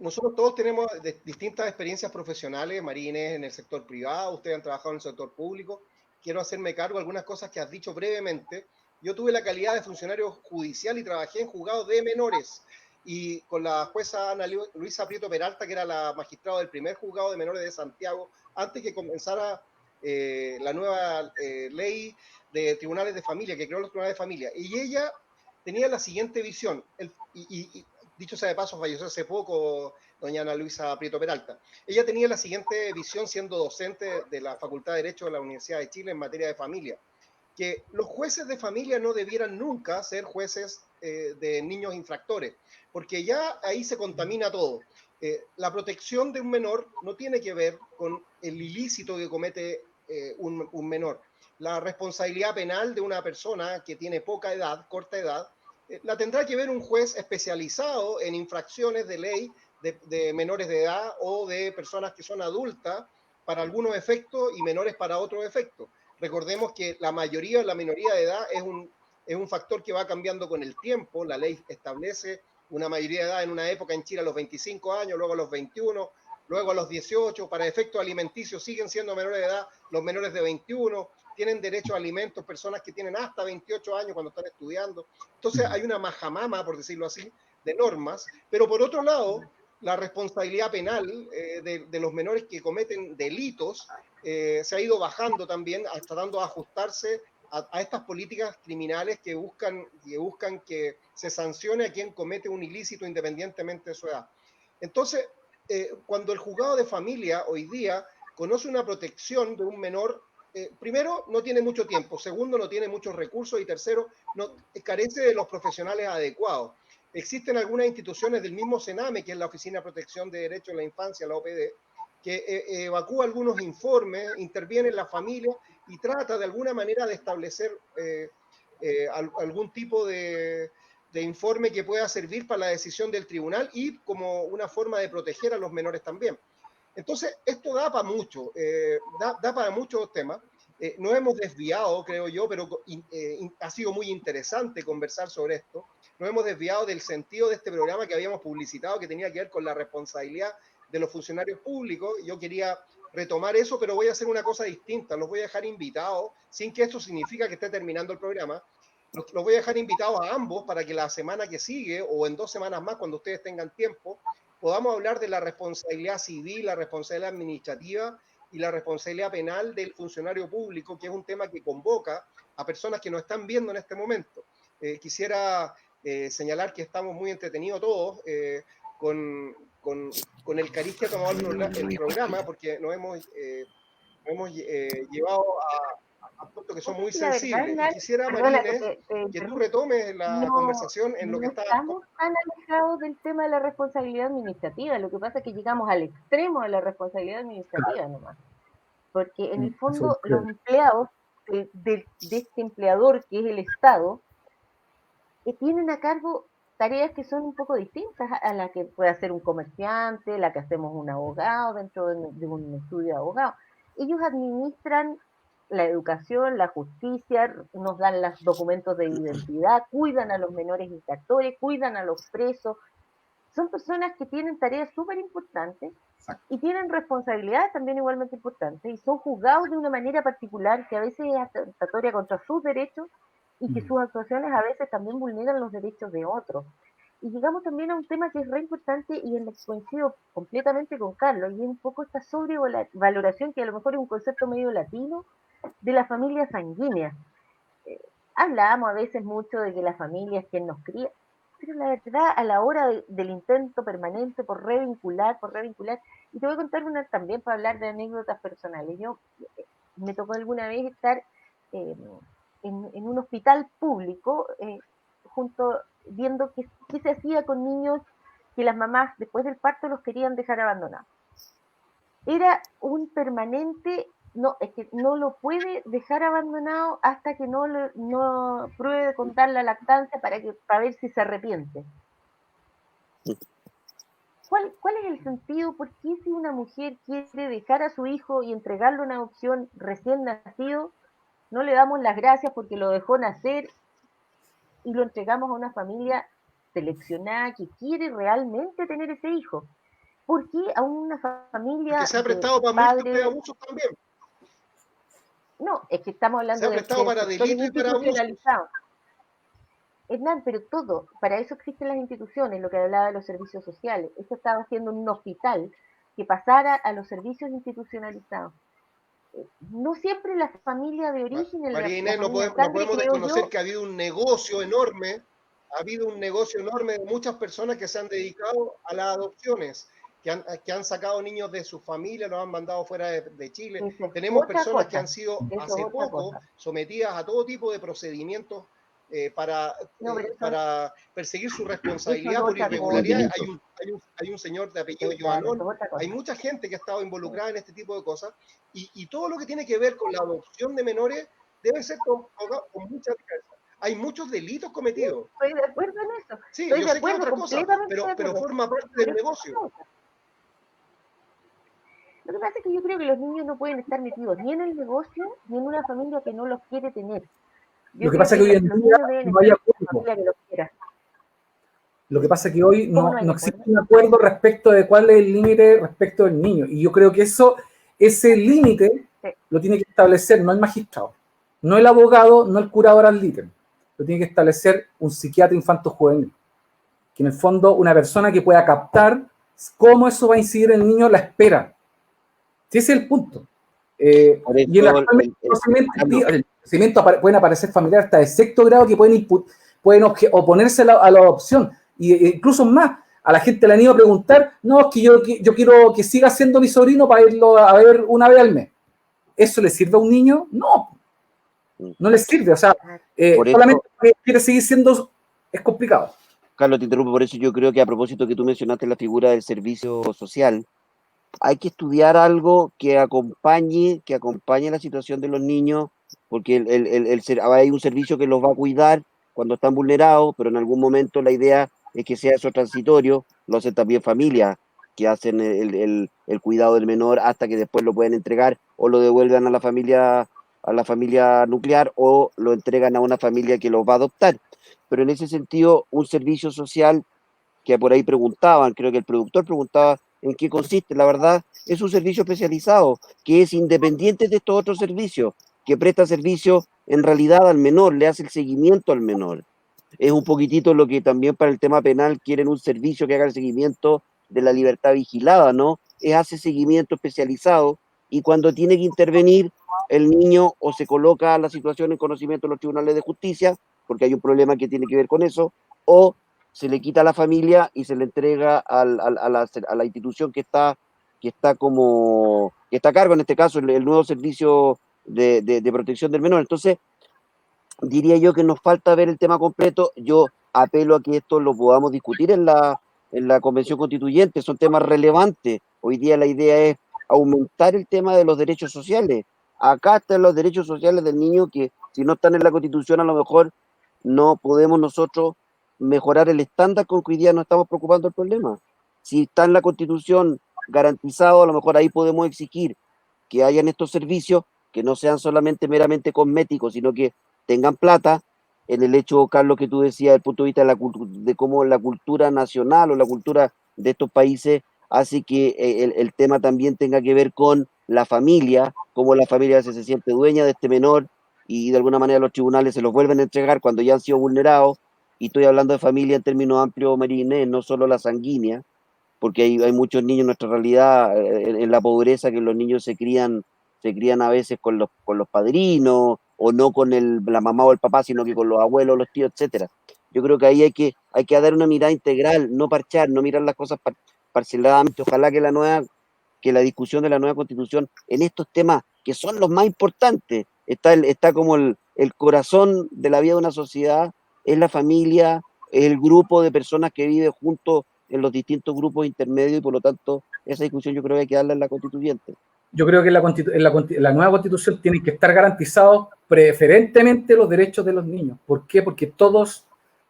Nosotros todos tenemos distintas experiencias profesionales, Marines en el sector privado, ustedes han trabajado en el sector público. Quiero hacerme cargo de algunas cosas que has dicho brevemente. Yo tuve la calidad de funcionario judicial y trabajé en juzgados de menores. Y con la jueza Ana Luisa Prieto Peralta, que era la magistrada del primer juzgado de menores de Santiago, antes que comenzara la nueva ley de tribunales de familia, que creó los tribunales de familia. Y ella tenía la siguiente visión, y dicho sea de paso, falleció hace poco doña Ana Luisa Prieto Peralta. Ella tenía la siguiente visión siendo docente de la Facultad de Derecho de la Universidad de Chile en materia de familia, que los jueces de familia no debieran nunca ser jueces de niños infractores, porque ya ahí se contamina todo. La protección de un menor no tiene que ver con el ilícito que comete un menor. La responsabilidad penal de una persona que tiene poca edad, corta edad, la tendrá que ver un juez especializado en infracciones de ley de menores de edad o de personas que son adultas para algunos efectos y menores para otros efectos. Recordemos que la mayoría o la minoría de edad es un factor que va cambiando con el tiempo. La ley establece una mayoría de edad en una época en Chile a los 25 años, luego a los 21, luego a los 18. Para efectos alimenticios siguen siendo menores de edad los menores de 21. Tienen derecho a alimentos personas que tienen hasta 28 años cuando están estudiando. Entonces hay una majamama, por decirlo así, de normas, pero por otro lado, la responsabilidad penal de los menores que cometen delitos se ha ido bajando también, tratando de ajustarse a estas políticas criminales que buscan que se sancione a quien comete un ilícito independientemente de su edad. Entonces, cuando el juzgado de familia hoy día conoce una protección de un menor, primero, no tiene mucho tiempo, segundo, no tiene muchos recursos y tercero, carece de los profesionales adecuados. Existen algunas instituciones del mismo Sename, que es la Oficina de Protección de Derechos de la Infancia, la OPD, que evacúa algunos informes, interviene en la familia y trata de alguna manera de establecer algún tipo de informe que pueda servir para la decisión del tribunal y como una forma de proteger a los menores también. Entonces, esto da para mucho, da para muchos temas. Nos hemos desviado, creo yo, pero ha sido muy interesante conversar sobre esto. Nos hemos desviado del sentido de este programa que habíamos publicitado, que tenía que ver con la responsabilidad de los funcionarios públicos. Yo quería retomar eso, pero voy a hacer una cosa distinta. Los voy a dejar invitados, sin que esto significa que esté terminando el programa. Los voy a dejar invitados a ambos para que la semana que sigue o en 2 semanas más, cuando ustedes tengan tiempo, podamos hablar de la responsabilidad civil, la responsabilidad administrativa y la responsabilidad penal del funcionario público, que es un tema que convoca a personas que nos están viendo en este momento. Quisiera señalar que estamos muy entretenidos todos con el cariz que ha tomado el programa, porque nos hemos llevado a puntos que son muy sensibles. Y quisiera, Marines, que tú retomes la conversación en lo que está... No estamos tan alejados del tema de la responsabilidad administrativa. Lo que pasa es que llegamos al extremo de la responsabilidad administrativa nomás. Porque en el fondo los empleados de este empleador que es el Estado tienen a cargo tareas que son un poco distintas a las que puede hacer un comerciante, la que hacemos un abogado dentro de un estudio de abogado. Ellos administran la educación, la justicia, nos dan los documentos de identidad, cuidan a los menores infractores, cuidan a los presos. Son personas que tienen tareas súper importantes y tienen responsabilidades también igualmente importantes y son juzgados de una manera particular que a veces es atentatoria contra sus derechos y que sus actuaciones a veces también vulneran los derechos de otros. Y llegamos también a un tema que es re importante y en el que coincido completamente con Carlos, y es un poco esta sobrevaloración, que a lo mejor es un concepto medio latino, de la familia sanguínea. Hablamos a veces mucho de que la familia es quien nos cría, pero la verdad, a la hora del intento permanente por revincular, y te voy a contar una también para hablar de anécdotas personales. Yo me tocó alguna vez estar en un hospital público, viendo qué se hacía con niños que las mamás después del parto los querían dejar abandonados. Era un permanente, no, es que no lo puede dejar abandonado hasta que no pruebe con dar la lactancia para ver si se arrepiente. ¿Cuál es el sentido? ¿Por qué si una mujer quiere dejar a su hijo y entregarlo a una adopción recién nacido, no le damos las gracias porque lo dejó nacer y lo entregamos a una familia seleccionada que quiere realmente tener ese hijo? ¿Por qué a una familia Porque se ha de prestado para múltiples padres? abusos también. No, es que estamos Se hablando ha prestado de para sectores delitos y para abusos. institucionalizados. Hernán, pero todo, para eso existen las instituciones, lo que hablaba de los servicios sociales. Esto estaba haciendo un hospital que pasara a los servicios institucionalizados. No siempre la familia de origen, María la Inés, no familia podemos, no sangre, podemos creo desconocer yo. que ha habido un negocio enorme, de muchas personas que se han dedicado a las adopciones, que han sacado niños de su familia, los han mandado fuera de Chile. Esa es Tenemos otra personas que cosa. han sido Eso hace es otra poco cosa. sometidas a todo tipo de procedimientos No, pero para perseguir su eso es responsabilidad por otra cosa. irregularidad. Hay un señor de apellido Claro, eso Joanón, es otra hay cosa. mucha gente que ha estado involucrada en este tipo de cosas y todo lo que tiene que ver con la adopción de menores debe ser con mucha cabeza. Hay muchos delitos cometidos. Estoy de acuerdo en eso. Sí, Estoy yo de sé que es acuerdo, otra cosa, completamente de pero acuerdo. forma parte Pero del es negocio. otra cosa. Lo que pasa es que yo creo que los niños no pueden estar metidos ni en el negocio ni en una familia que no los quiere tener. Lo Yo que creo pasa es que que hoy en los día niños deben no estar hay en una acuerdo. familia que los quiera. Lo que pasa es que hoy ¿Cómo no hay no acuerdo? existe un acuerdo respecto de cuál es el límite respecto del niño. Y yo creo que ese límite Sí. lo tiene que establecer no el magistrado, no el abogado, no el curador ad litem. Lo tiene que establecer un psiquiatra infanto-juvenil. Que en el fondo una persona que pueda captar cómo eso va a incidir en el niño la espera. Si ese es el punto. Por Y en eso, actualmente el procedimiento pueden aparecer familiares hasta de sexto grado que pueden oponerse a la adopción. E incluso más, a la gente le han ido a preguntar, no, es que yo quiero que siga siendo mi sobrino para irlo a ver una vez al mes. ¿Eso le sirve a un niño? No, no le sirve. O sea, por solamente eso, porque quiere seguir siendo, es complicado. Carlos, te interrumpo, por eso yo creo que a propósito que tú mencionaste la figura del servicio social, hay que estudiar algo que acompañe la situación de los niños, porque hay un servicio que los va a cuidar cuando están vulnerados, pero en algún momento la idea es que sea eso transitorio, lo hacen también familias que hacen el cuidado del menor hasta que después lo pueden entregar o lo devuelvan a la familia nuclear o lo entregan a una familia que los va a adoptar. Pero en ese sentido, un servicio social que por ahí preguntaban, creo que el productor preguntaba en qué consiste. La verdad, es un servicio especializado que es independiente de estos otros servicios, que presta servicio en realidad al menor, le hace el seguimiento al menor. Es un poquitito lo que también para el tema penal quieren un servicio que haga el seguimiento de la libertad vigilada, ¿no? Hace seguimiento especializado y cuando tiene que intervenir, el niño o se coloca a la situación en conocimiento de los tribunales de justicia, porque hay un problema que tiene que ver con eso, o se le quita a la familia y se le entrega a la institución que está a cargo, en este caso, el nuevo servicio de protección del menor. Entonces, diría yo que nos falta ver el tema completo. Yo apelo a que esto lo podamos discutir en la Convención Constituyente, son temas relevantes. Hoy día la idea es aumentar el tema de los derechos sociales. Acá están los derechos sociales del niño que si no están en la Constitución a lo mejor no podemos nosotros mejorar el estándar con que hoy día nos estamos preocupando del problema. Si está en la Constitución garantizado, a lo mejor ahí podemos exigir que hayan estos servicios que no sean solamente meramente cosméticos, sino que tengan plata. En el hecho, Carlos, que tú decías, desde el punto de vista de cómo la cultura nacional o la cultura de estos países hace que el tema también tenga que ver con la familia, cómo la familia se siente dueña de este menor y de alguna manera los tribunales se los vuelven a entregar cuando ya han sido vulnerados. Y estoy hablando de familia en términos amplios, María Inés, no solo la sanguínea, porque hay muchos niños en nuestra realidad, en la pobreza, que los niños se crían a veces con los padrinos, o no con la mamá o el papá, sino que con los abuelos, los tíos, etcétera. Yo creo que ahí hay que dar una mirada integral, no parchar, no mirar las cosas parceladamente. Ojalá que la discusión de la nueva constitución en estos temas, que son los más importantes, está como el corazón de la vida de una sociedad, es la familia, es el grupo de personas que vive juntos en los distintos grupos intermedios y por lo tanto esa discusión yo creo que hay que darla en la constituyente. Yo creo que en la nueva constitución tienen que estar garantizados preferentemente los derechos de los niños. ¿Por qué? Porque todos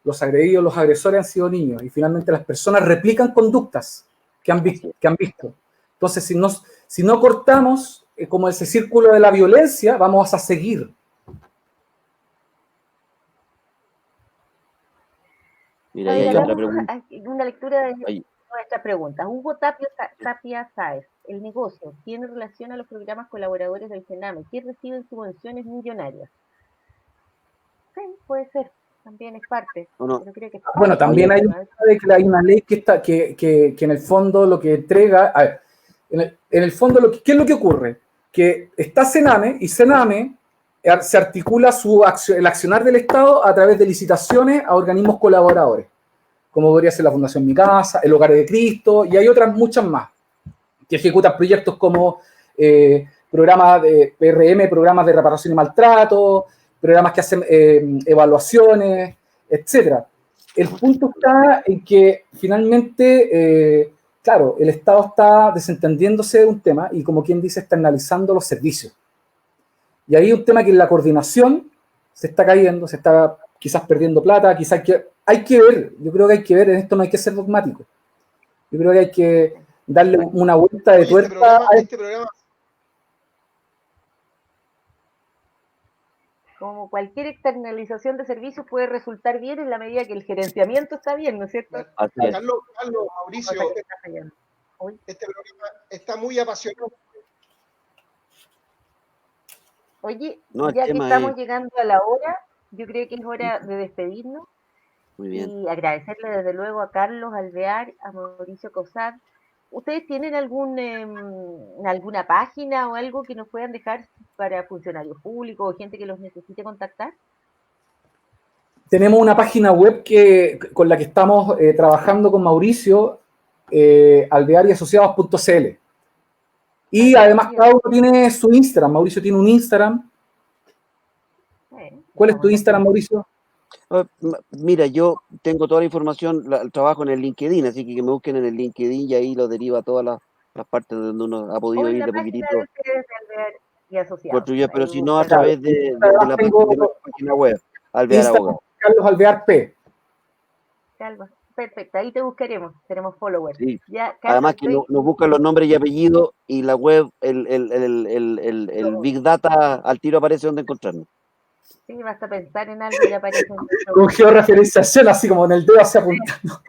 los agredidos, los agresores han sido niños, y finalmente las personas replican conductas que han visto. Entonces, si no cortamos como ese círculo de la violencia, vamos a seguir. Mira, ahí hay otra pregunta. Una lectura de nuestras preguntas. Hugo Tapia Sáez, el negocio tiene relación a los programas colaboradores del Sename, que reciben subvenciones millonarias. Sí, puede ser, también es parte. No. Pero creo que Bueno, también hay una ley que en el fondo lo que entrega, a ver, en el fondo, ¿qué es lo que ocurre? Que está Sename, y Sename se articula el accionar del Estado a través de licitaciones a organismos colaboradores, como podría ser la Fundación Mi Casa, el Hogar de Cristo, y hay otras muchas más, que ejecutan proyectos como programas de PRM, programas de reparación y maltrato, programas que hacen evaluaciones, etcétera. El punto está en que finalmente, claro, el Estado está desentendiéndose de un tema y, como quien dice, externalizando los servicios. Y ahí hay un tema que en la coordinación se está cayendo, se está quizás perdiendo plata, quizás hay que ver, yo creo que hay que ver, en esto no hay que ser dogmático. Yo creo que hay que darle una vuelta de tuerca a este programa. Como cualquier externalización de servicios puede resultar bien en la medida que el gerenciamiento está bien, ¿no es cierto? Carlos, Mauricio, este programa está muy apasionado. Oye, ya que estamos llegando a la hora, yo creo que es hora de despedirnos. Muy bien. Y agradecerle desde luego a Carlos Alvear, a Mauricio Cosat. ¿Ustedes tienen alguna página o algo que nos puedan dejar para funcionarios públicos o gente que los necesite contactar? Tenemos una página web con la que estamos trabajando con Mauricio, alvearyasociados.cl. Y además cada uno tiene su Instagram. Mauricio tiene un Instagram. ¿Cuál es tu Instagram, Mauricio? Mira, yo tengo toda la información, trabajo en el LinkedIn, así que me busquen en el LinkedIn y ahí lo deriva a todas las partes donde uno ha podido ir de poquitito. Pero si no, a través de la página web, Alvear Abogado. Carlos Alvear P. Perfecto, ahí te buscaremos, tenemos followers. Sí. Además que nos buscan los nombres y apellidos, y la web, el Big Data al tiro aparece donde encontrarnos. Sí, basta pensar en algo y aparece. Con georreferenciación, así como en el dedo hacia apuntando.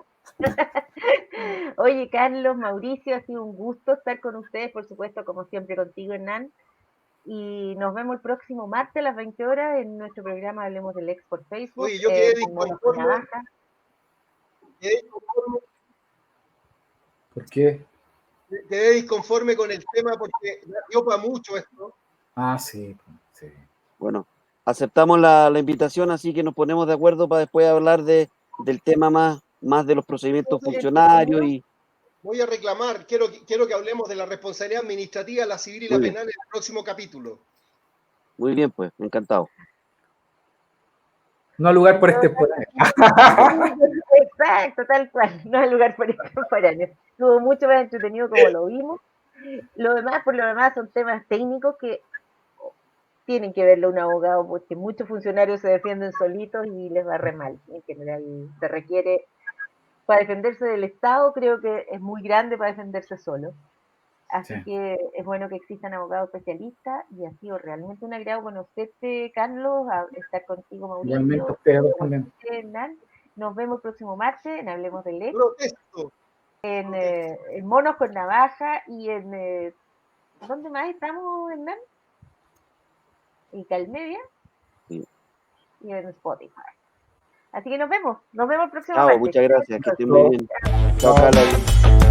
Oye, Carlos, Mauricio, ha sido un gusto estar con ustedes, por supuesto, como siempre contigo, Hernán. Y nos vemos el próximo martes a las 20 horas en nuestro programa Hablemos del Ex por Facebook. Oye, yo quedé disconforme. ¿Por qué? Quedé disconforme con el tema porque dio para mucho esto. Ah, sí. Bueno, aceptamos la invitación, así que nos ponemos de acuerdo para después hablar del tema más de los procedimientos funcionarios. Y voy a reclamar, quiero que hablemos de la responsabilidad administrativa, la civil y la penal en el próximo capítulo. Muy bien, pues, encantado. No hay lugar por extemporáneo. Exacto, tal cual. No hay lugar por extemporáneo. Estuvo mucho más entretenido como lo vimos. Por lo demás, son temas técnicos que tienen que verlo un abogado, porque muchos funcionarios se defienden solitos y les va re mal. En general, se requiere, para defenderse del Estado, creo que es muy grande para defenderse solo. Así que es bueno que existan abogados especialistas, y ha sido realmente un agrado conocerte, Carlos, estar contigo, Mauricio. Igualmente ustedes también. Nos vemos el próximo martes en Hablemos del Ex. Protesto. En Monos con Navaja y en... ¿Dónde más estamos, Hernán? En Calmedia y en Spotify. Así que nos vemos el próximo martes. Muchas gracias, que estén muy bien. Chao, Carlos.